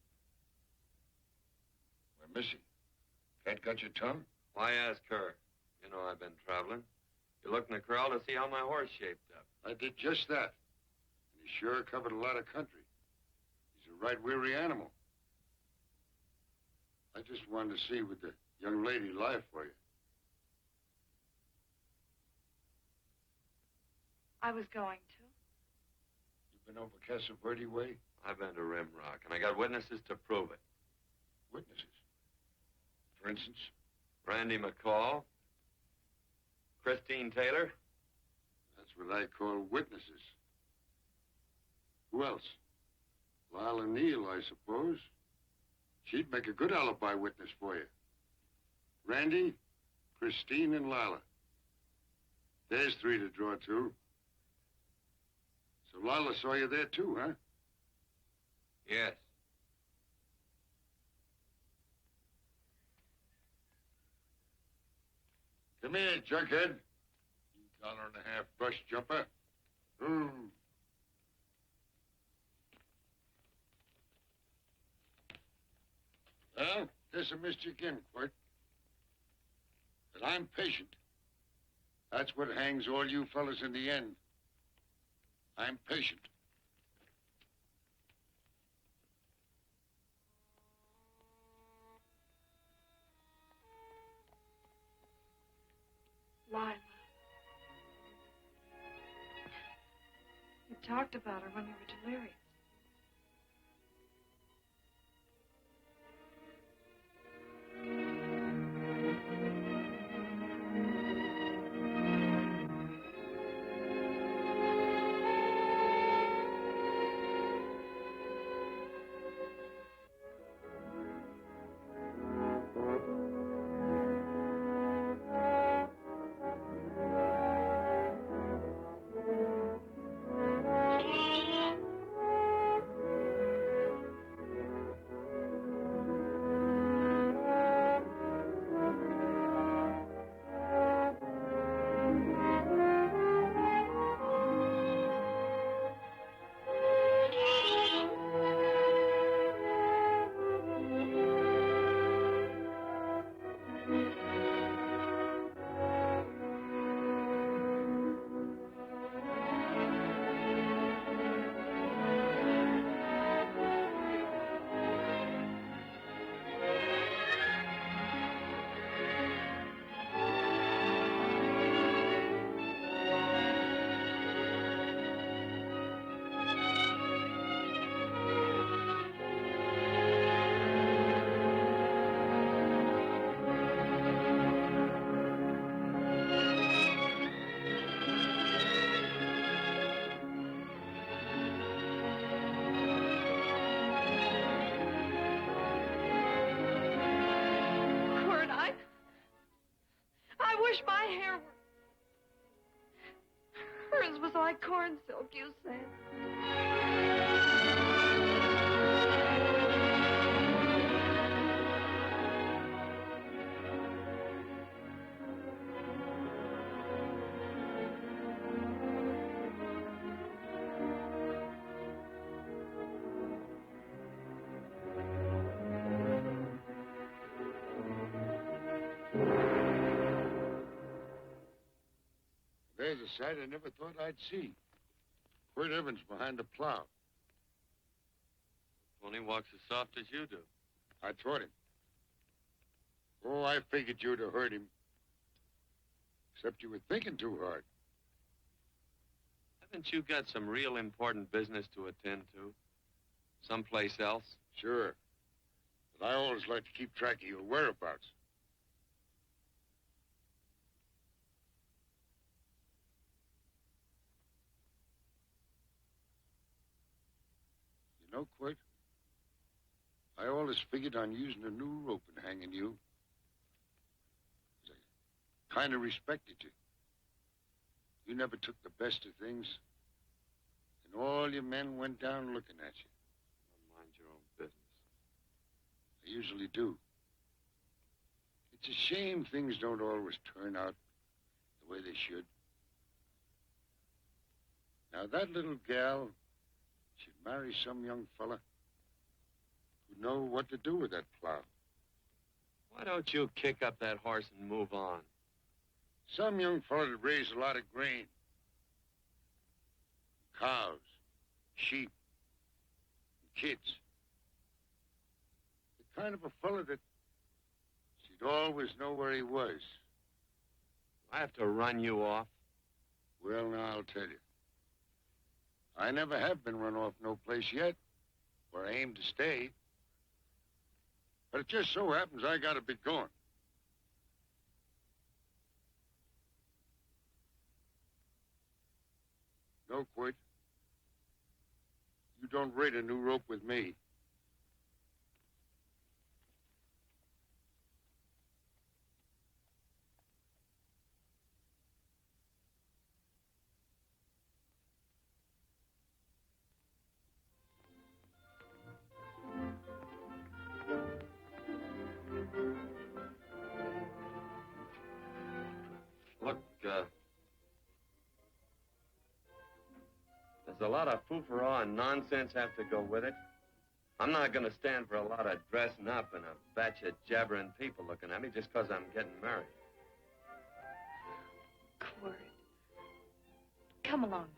Well, Missy, cat got your tongue? Why ask her? You know I've been traveling. You looked in the corral to see how my horse shaped up. I did just that. And he sure covered a lot of country. He's a right weary animal. I just wanted to see would the young lady lie for you. I was going to. You've been over Casa Verde way? I've been to Rimrock, and I got witnesses to prove it. Witnesses? For instance? Randy McCall, Christine Taylor. That's what I call witnesses. Who else? Lila Neal, I suppose. She'd make a good alibi witness for you. Randy, Christine, and Lila. There's three to draw to. So Lila saw you there too, huh? Yes. Come here, junkhead. You $1.50 brush jumper. Well, dismissed you again, Quirt. But I'm patient. That's what hangs all you fellas in the end. I'm patient. Lila. You talked about her when you were delirious. hair were... Hers was like corn silk, you said. There's a sight I never thought I'd see. Quirt Evans behind the plow. Pony walks as soft as you do. I taught him. Oh, I figured you'd have hurt him. Except you were thinking too hard. Haven't you got some real important business to attend to? Someplace else? Sure. But I always like to keep track of your whereabouts. You know, Quirt, I always figured on using a new rope and hanging you. I kind of respected you. You never took the best of things, and all your men went down looking at you. Don't mind your own business. I usually do. It's a shame things don't always turn out the way they should. Now, that little gal should marry some young fella who'd know what to do with that plow. Why don't you kick up that horse and move on? Some young fella that raised a lot of grain. Cows, sheep, and kids. The kind of a fella that she'd always know where he was. I have to run you off? Well, now, I'll tell you. I never have been run off no place yet, where I aim to stay. But it just so happens I gotta be going. No, Quirt. You don't raid a new rope with me. Look, there's a lot of foo-for-all and nonsense have to go with it. I'm not going to stand for a lot of dressing up and a batch of jabbering people looking at me just because I'm getting married. Quirt. Come along with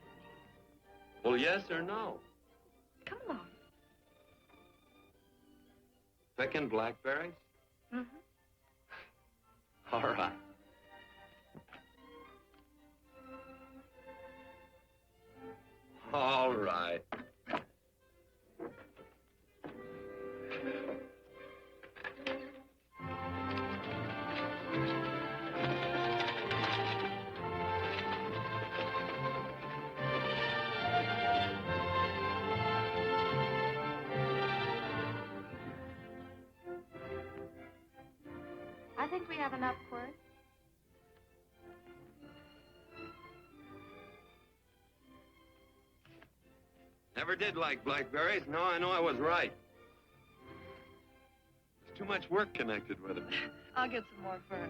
me. Well, yes or no? Come along. Picking blackberries? Mm-hmm. All right. All right. I think we have enough, Quirt. Never did like blackberries. Now I know I was right. There's too much work connected with them. I'll get some more fern.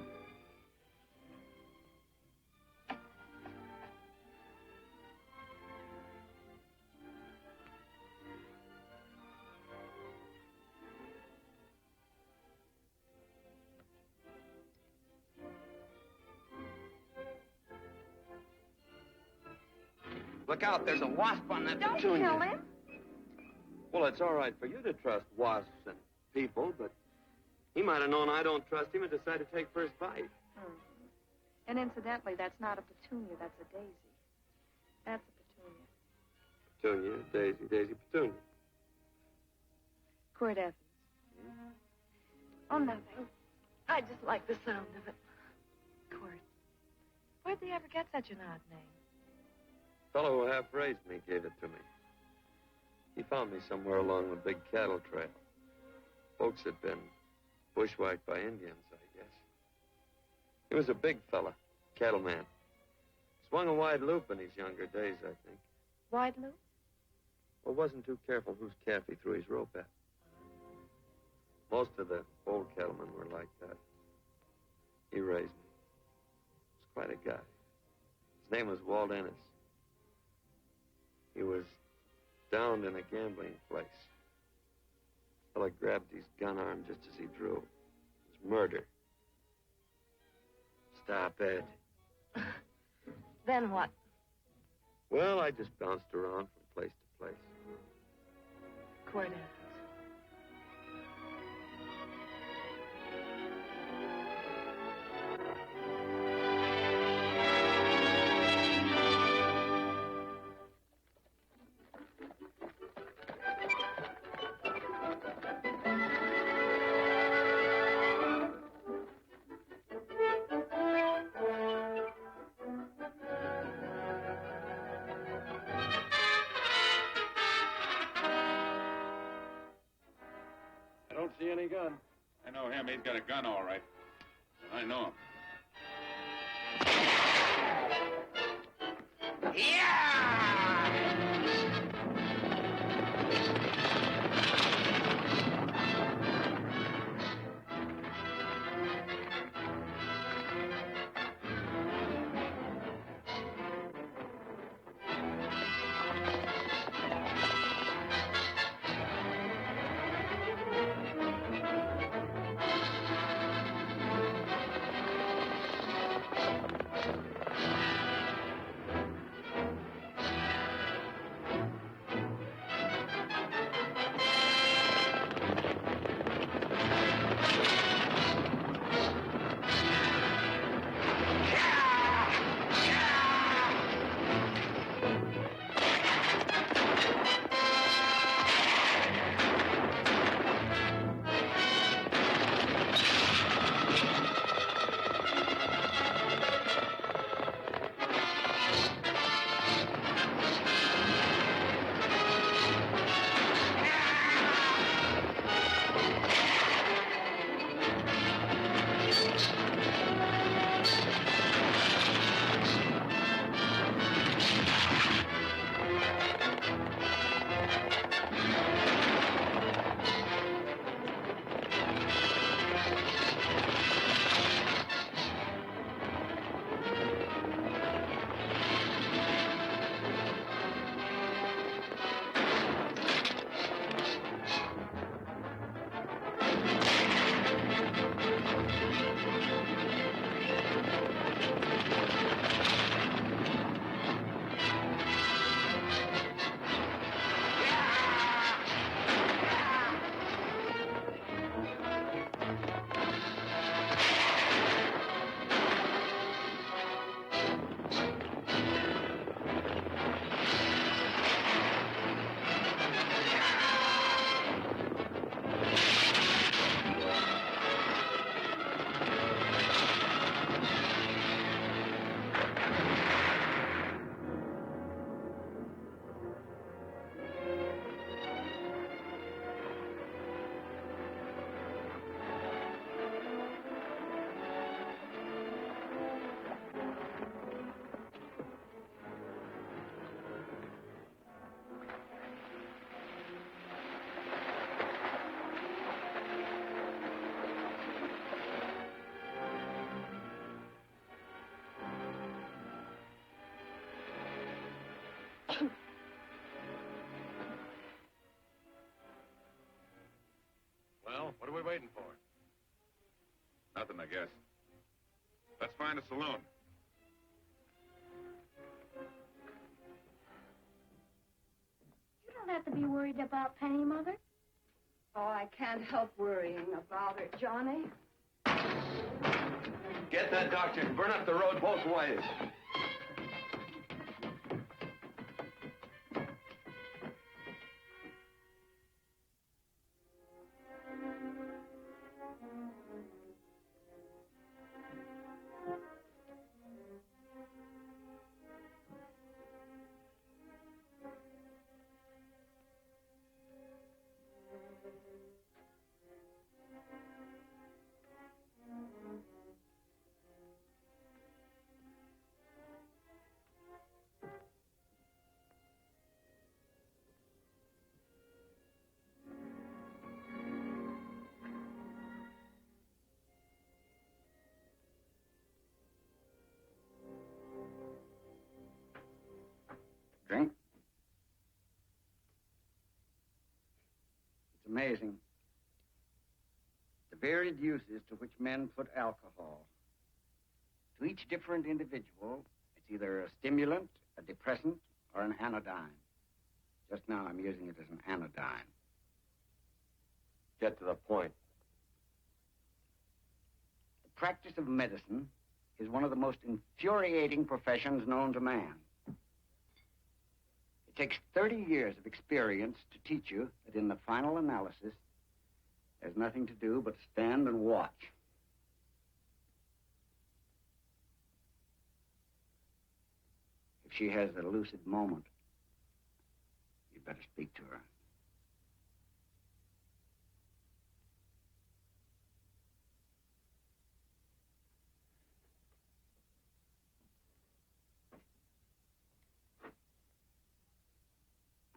Look out, there's a wasp on that Don't petunia. kill him. Well, it's all right for you to trust wasps and people, but he might have known I don't trust him and decided to take first bite. Hmm. And incidentally, that's not a petunia, that's a daisy. That's a petunia. Petunia, daisy, petunia. Quirt Evans. Oh, nothing. I just like the sound of it. Quirt. Where'd they ever get such an odd name? Fellow who half raised me gave it to me. He found me somewhere along the big cattle trail. Folks had been bushwhacked by Indians, I guess. He was a big fella, cattleman. Swung a wide loop in his younger days, I think. Wide loop? Well, wasn't too careful whose calf he threw his rope at. Most of the old cattlemen were like that. He raised me. He was quite a guy. His name was Walt Ennis. He was downed in a gambling place. The fella grabbed his gun arm just as he drew. It was murder. Stop it. Then what? Well, I just bounced around from place to place. Quirt Evans. I don't see any gun. I know him. He's got a gun, all right. I know him. Well, what are we waiting for? Nothing, I guess. Let's find a saloon. You don't have to be worried about Penny, Mother. Oh, I can't help worrying about her, Johnny. Get that doctor and burn up the road both ways. amazing. The varied uses to which men put alcohol. To each different individual, it's either a stimulant, a depressant, or an anodyne. Just now, I'm using it as an anodyne. Get to the point. The practice of medicine is one of the most infuriating professions known to man. It takes 30 years of experience to teach you that in the final analysis, there's nothing to do but stand and watch. If she has a lucid moment, you'd better speak to her.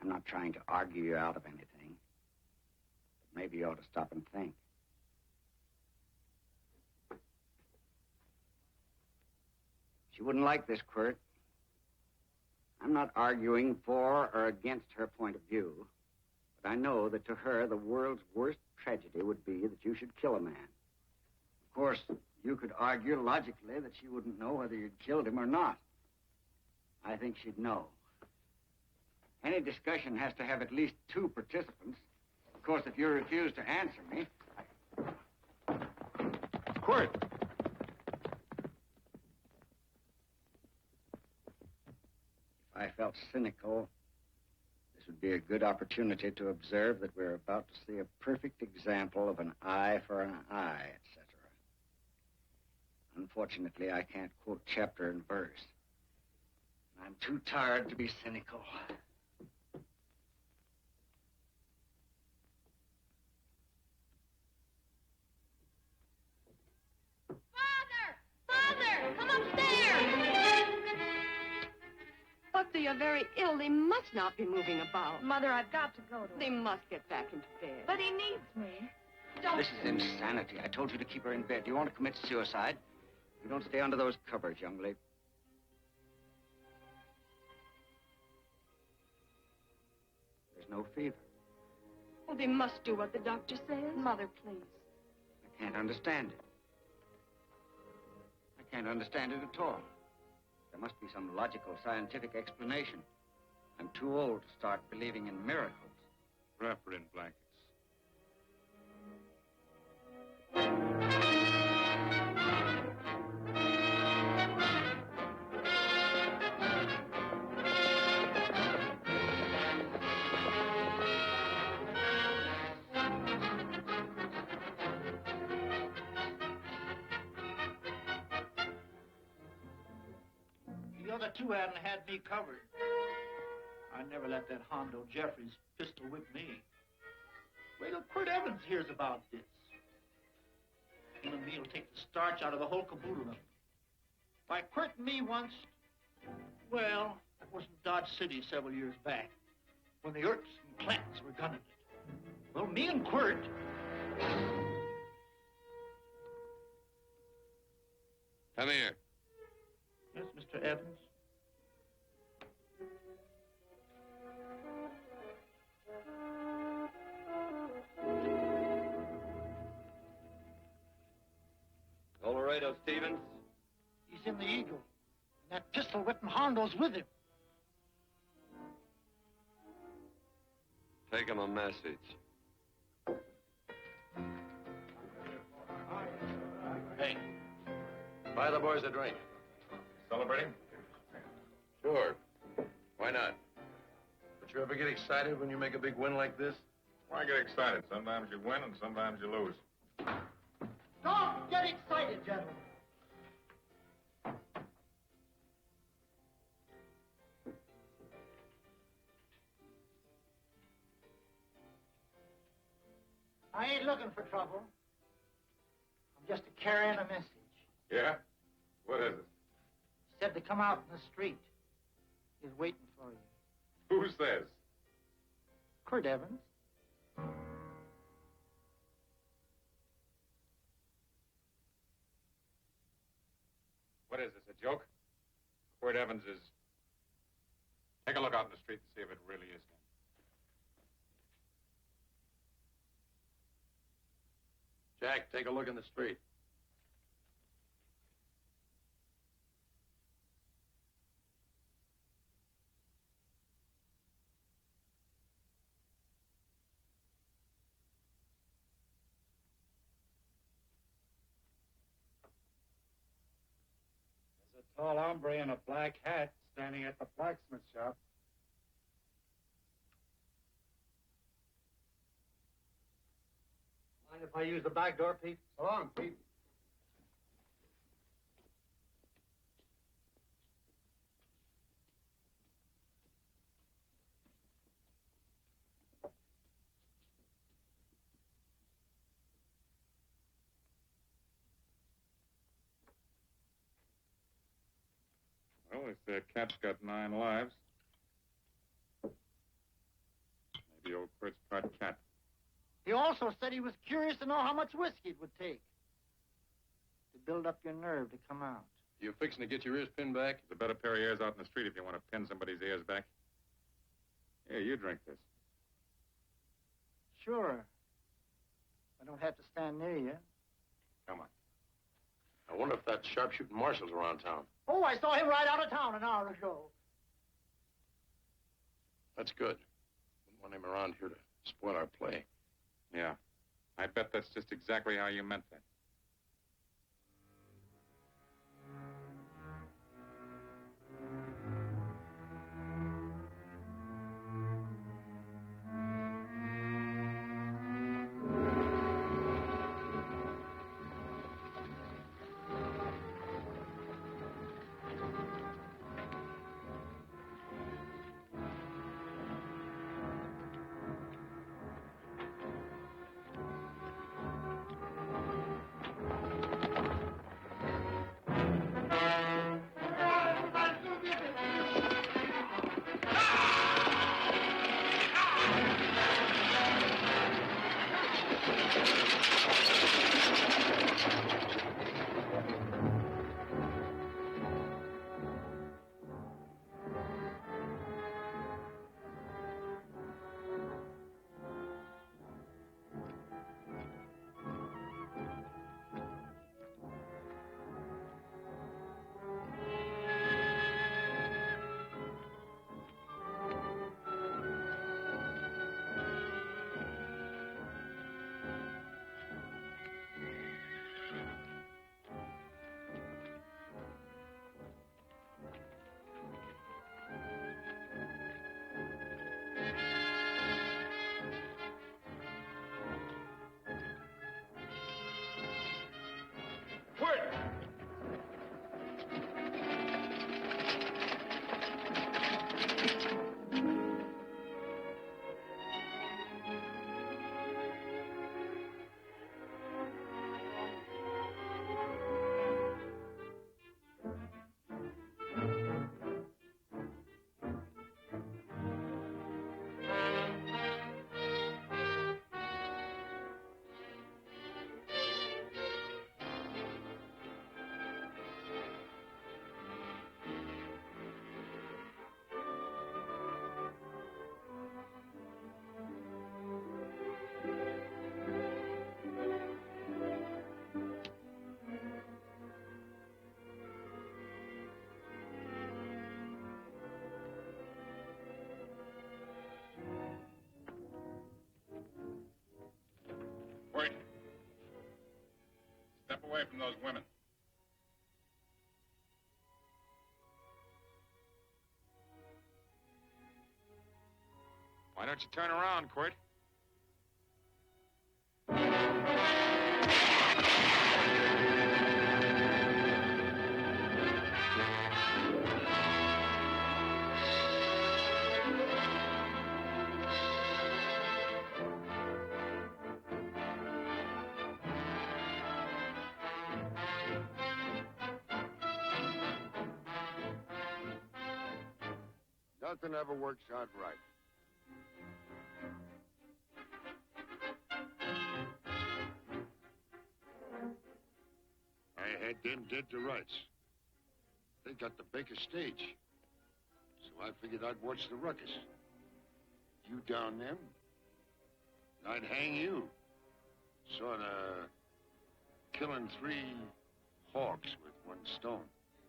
I'm not trying to argue you out of anything. But maybe you ought to stop and think. She wouldn't like this, Quirt. I'm not arguing for or against her point of view, but I know that to her, the world's worst tragedy would be that you should kill a man. Of course, you could argue logically that she wouldn't know whether you'd killed him or not. I think she'd know. Any discussion has to have at least 2 participants. Of course, if you refuse to answer me... Quirt! If I felt cynical, this would be a good opportunity to observe that we're about to see a perfect example of an eye for an eye, etc. Unfortunately, I can't quote chapter and verse. I'm too tired to be cynical. Father, come upstairs! Buster, you're very ill. They must not be moving about. Mother, I've got to go to They must get back into bed. But he needs me. This is insanity. I told you to keep her in bed. Do you want to commit suicide? You don't stay under those covers, young lady. There's no fever. Oh, they must do what the doctor says. Mother, please. I can't understand it. I can't understand it at all. There must be some logical, scientific explanation. I'm too old to start believing in miracles. Wrap her in blankets. The other 2 hadn't had me covered. I never let that Hondo Jeffries pistol whip me. Wait till Quirt Evans hears about this. Him and me will take the starch out of the whole caboodle of it. Why, Quirt and me once, well, that was in Dodge City several years back, when the Erks and Clantons were gunning it. Well, me and Quirt... Come here. Yes, Mr. Evans? Colorado Stevens? He's in the Eagle. And that pistol whipping Hondo's with him. Take him a message. Hey, buy the boys a drink. Celebrating? Sure. Why not? But you ever get excited when you make a big win like this? Why get excited? Sometimes you win and sometimes you lose. Don't get excited, gentlemen. I ain't looking for trouble. I'm just carrying a message. Yeah? What is it? He said to come out in the street. He's waiting for you. Who says? Quirt Evans. What is this, a joke? Quirt Evans is... Take a look out in the street and see if it really is him. back, take a look in the street. There's a tall hombre in a black hat standing at the blacksmith shop. Mind if I use the back door, Pete? So long, Pete. Well, if the cat's got 9 lives, maybe old Kurt's part cat. He also said he was curious to know how much whiskey it would take to build up your nerve to come out. You fixing to get your ears pinned back? There's a better pair of ears out in the street if you want to pin somebody's ears back. Here, you drink this. Sure. I don't have to stand near you. Come on. I wonder if that sharpshooting marshal's around town. Oh, I saw him right out of town an hour ago. That's good. Wouldn't want him around here to spoil our play. Yeah. I bet that's just exactly how you meant that. Wait. Step away from those women. Why don't you turn around, Quirt? Nothing ever works out right. I had them dead to rights. They got the Baker stage. So I figured I'd watch the ruckus. You down them, and I'd hang you. Sorta killing 3 hawks with one stone,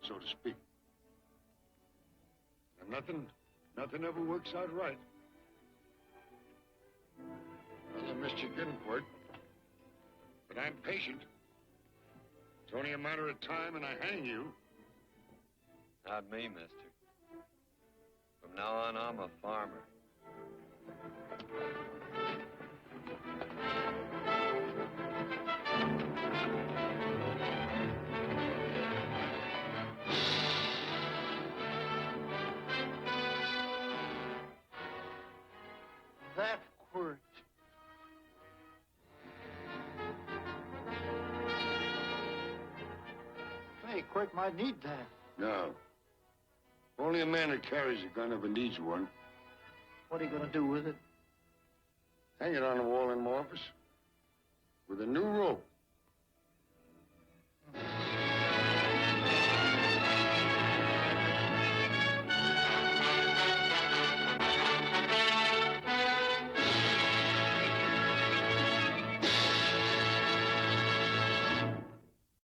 so to speak. And nothing ever works out right. Well, I missed you getting for it. But I'm patient. It's only a matter of time and I hang you. Not me, mister. From now on, I'm a farmer. That quirt. Hey, Quirt might need that. No. Only a man that carries a gun ever needs one. What are you going to do with it? Hang it on the wall in my office with a new rope.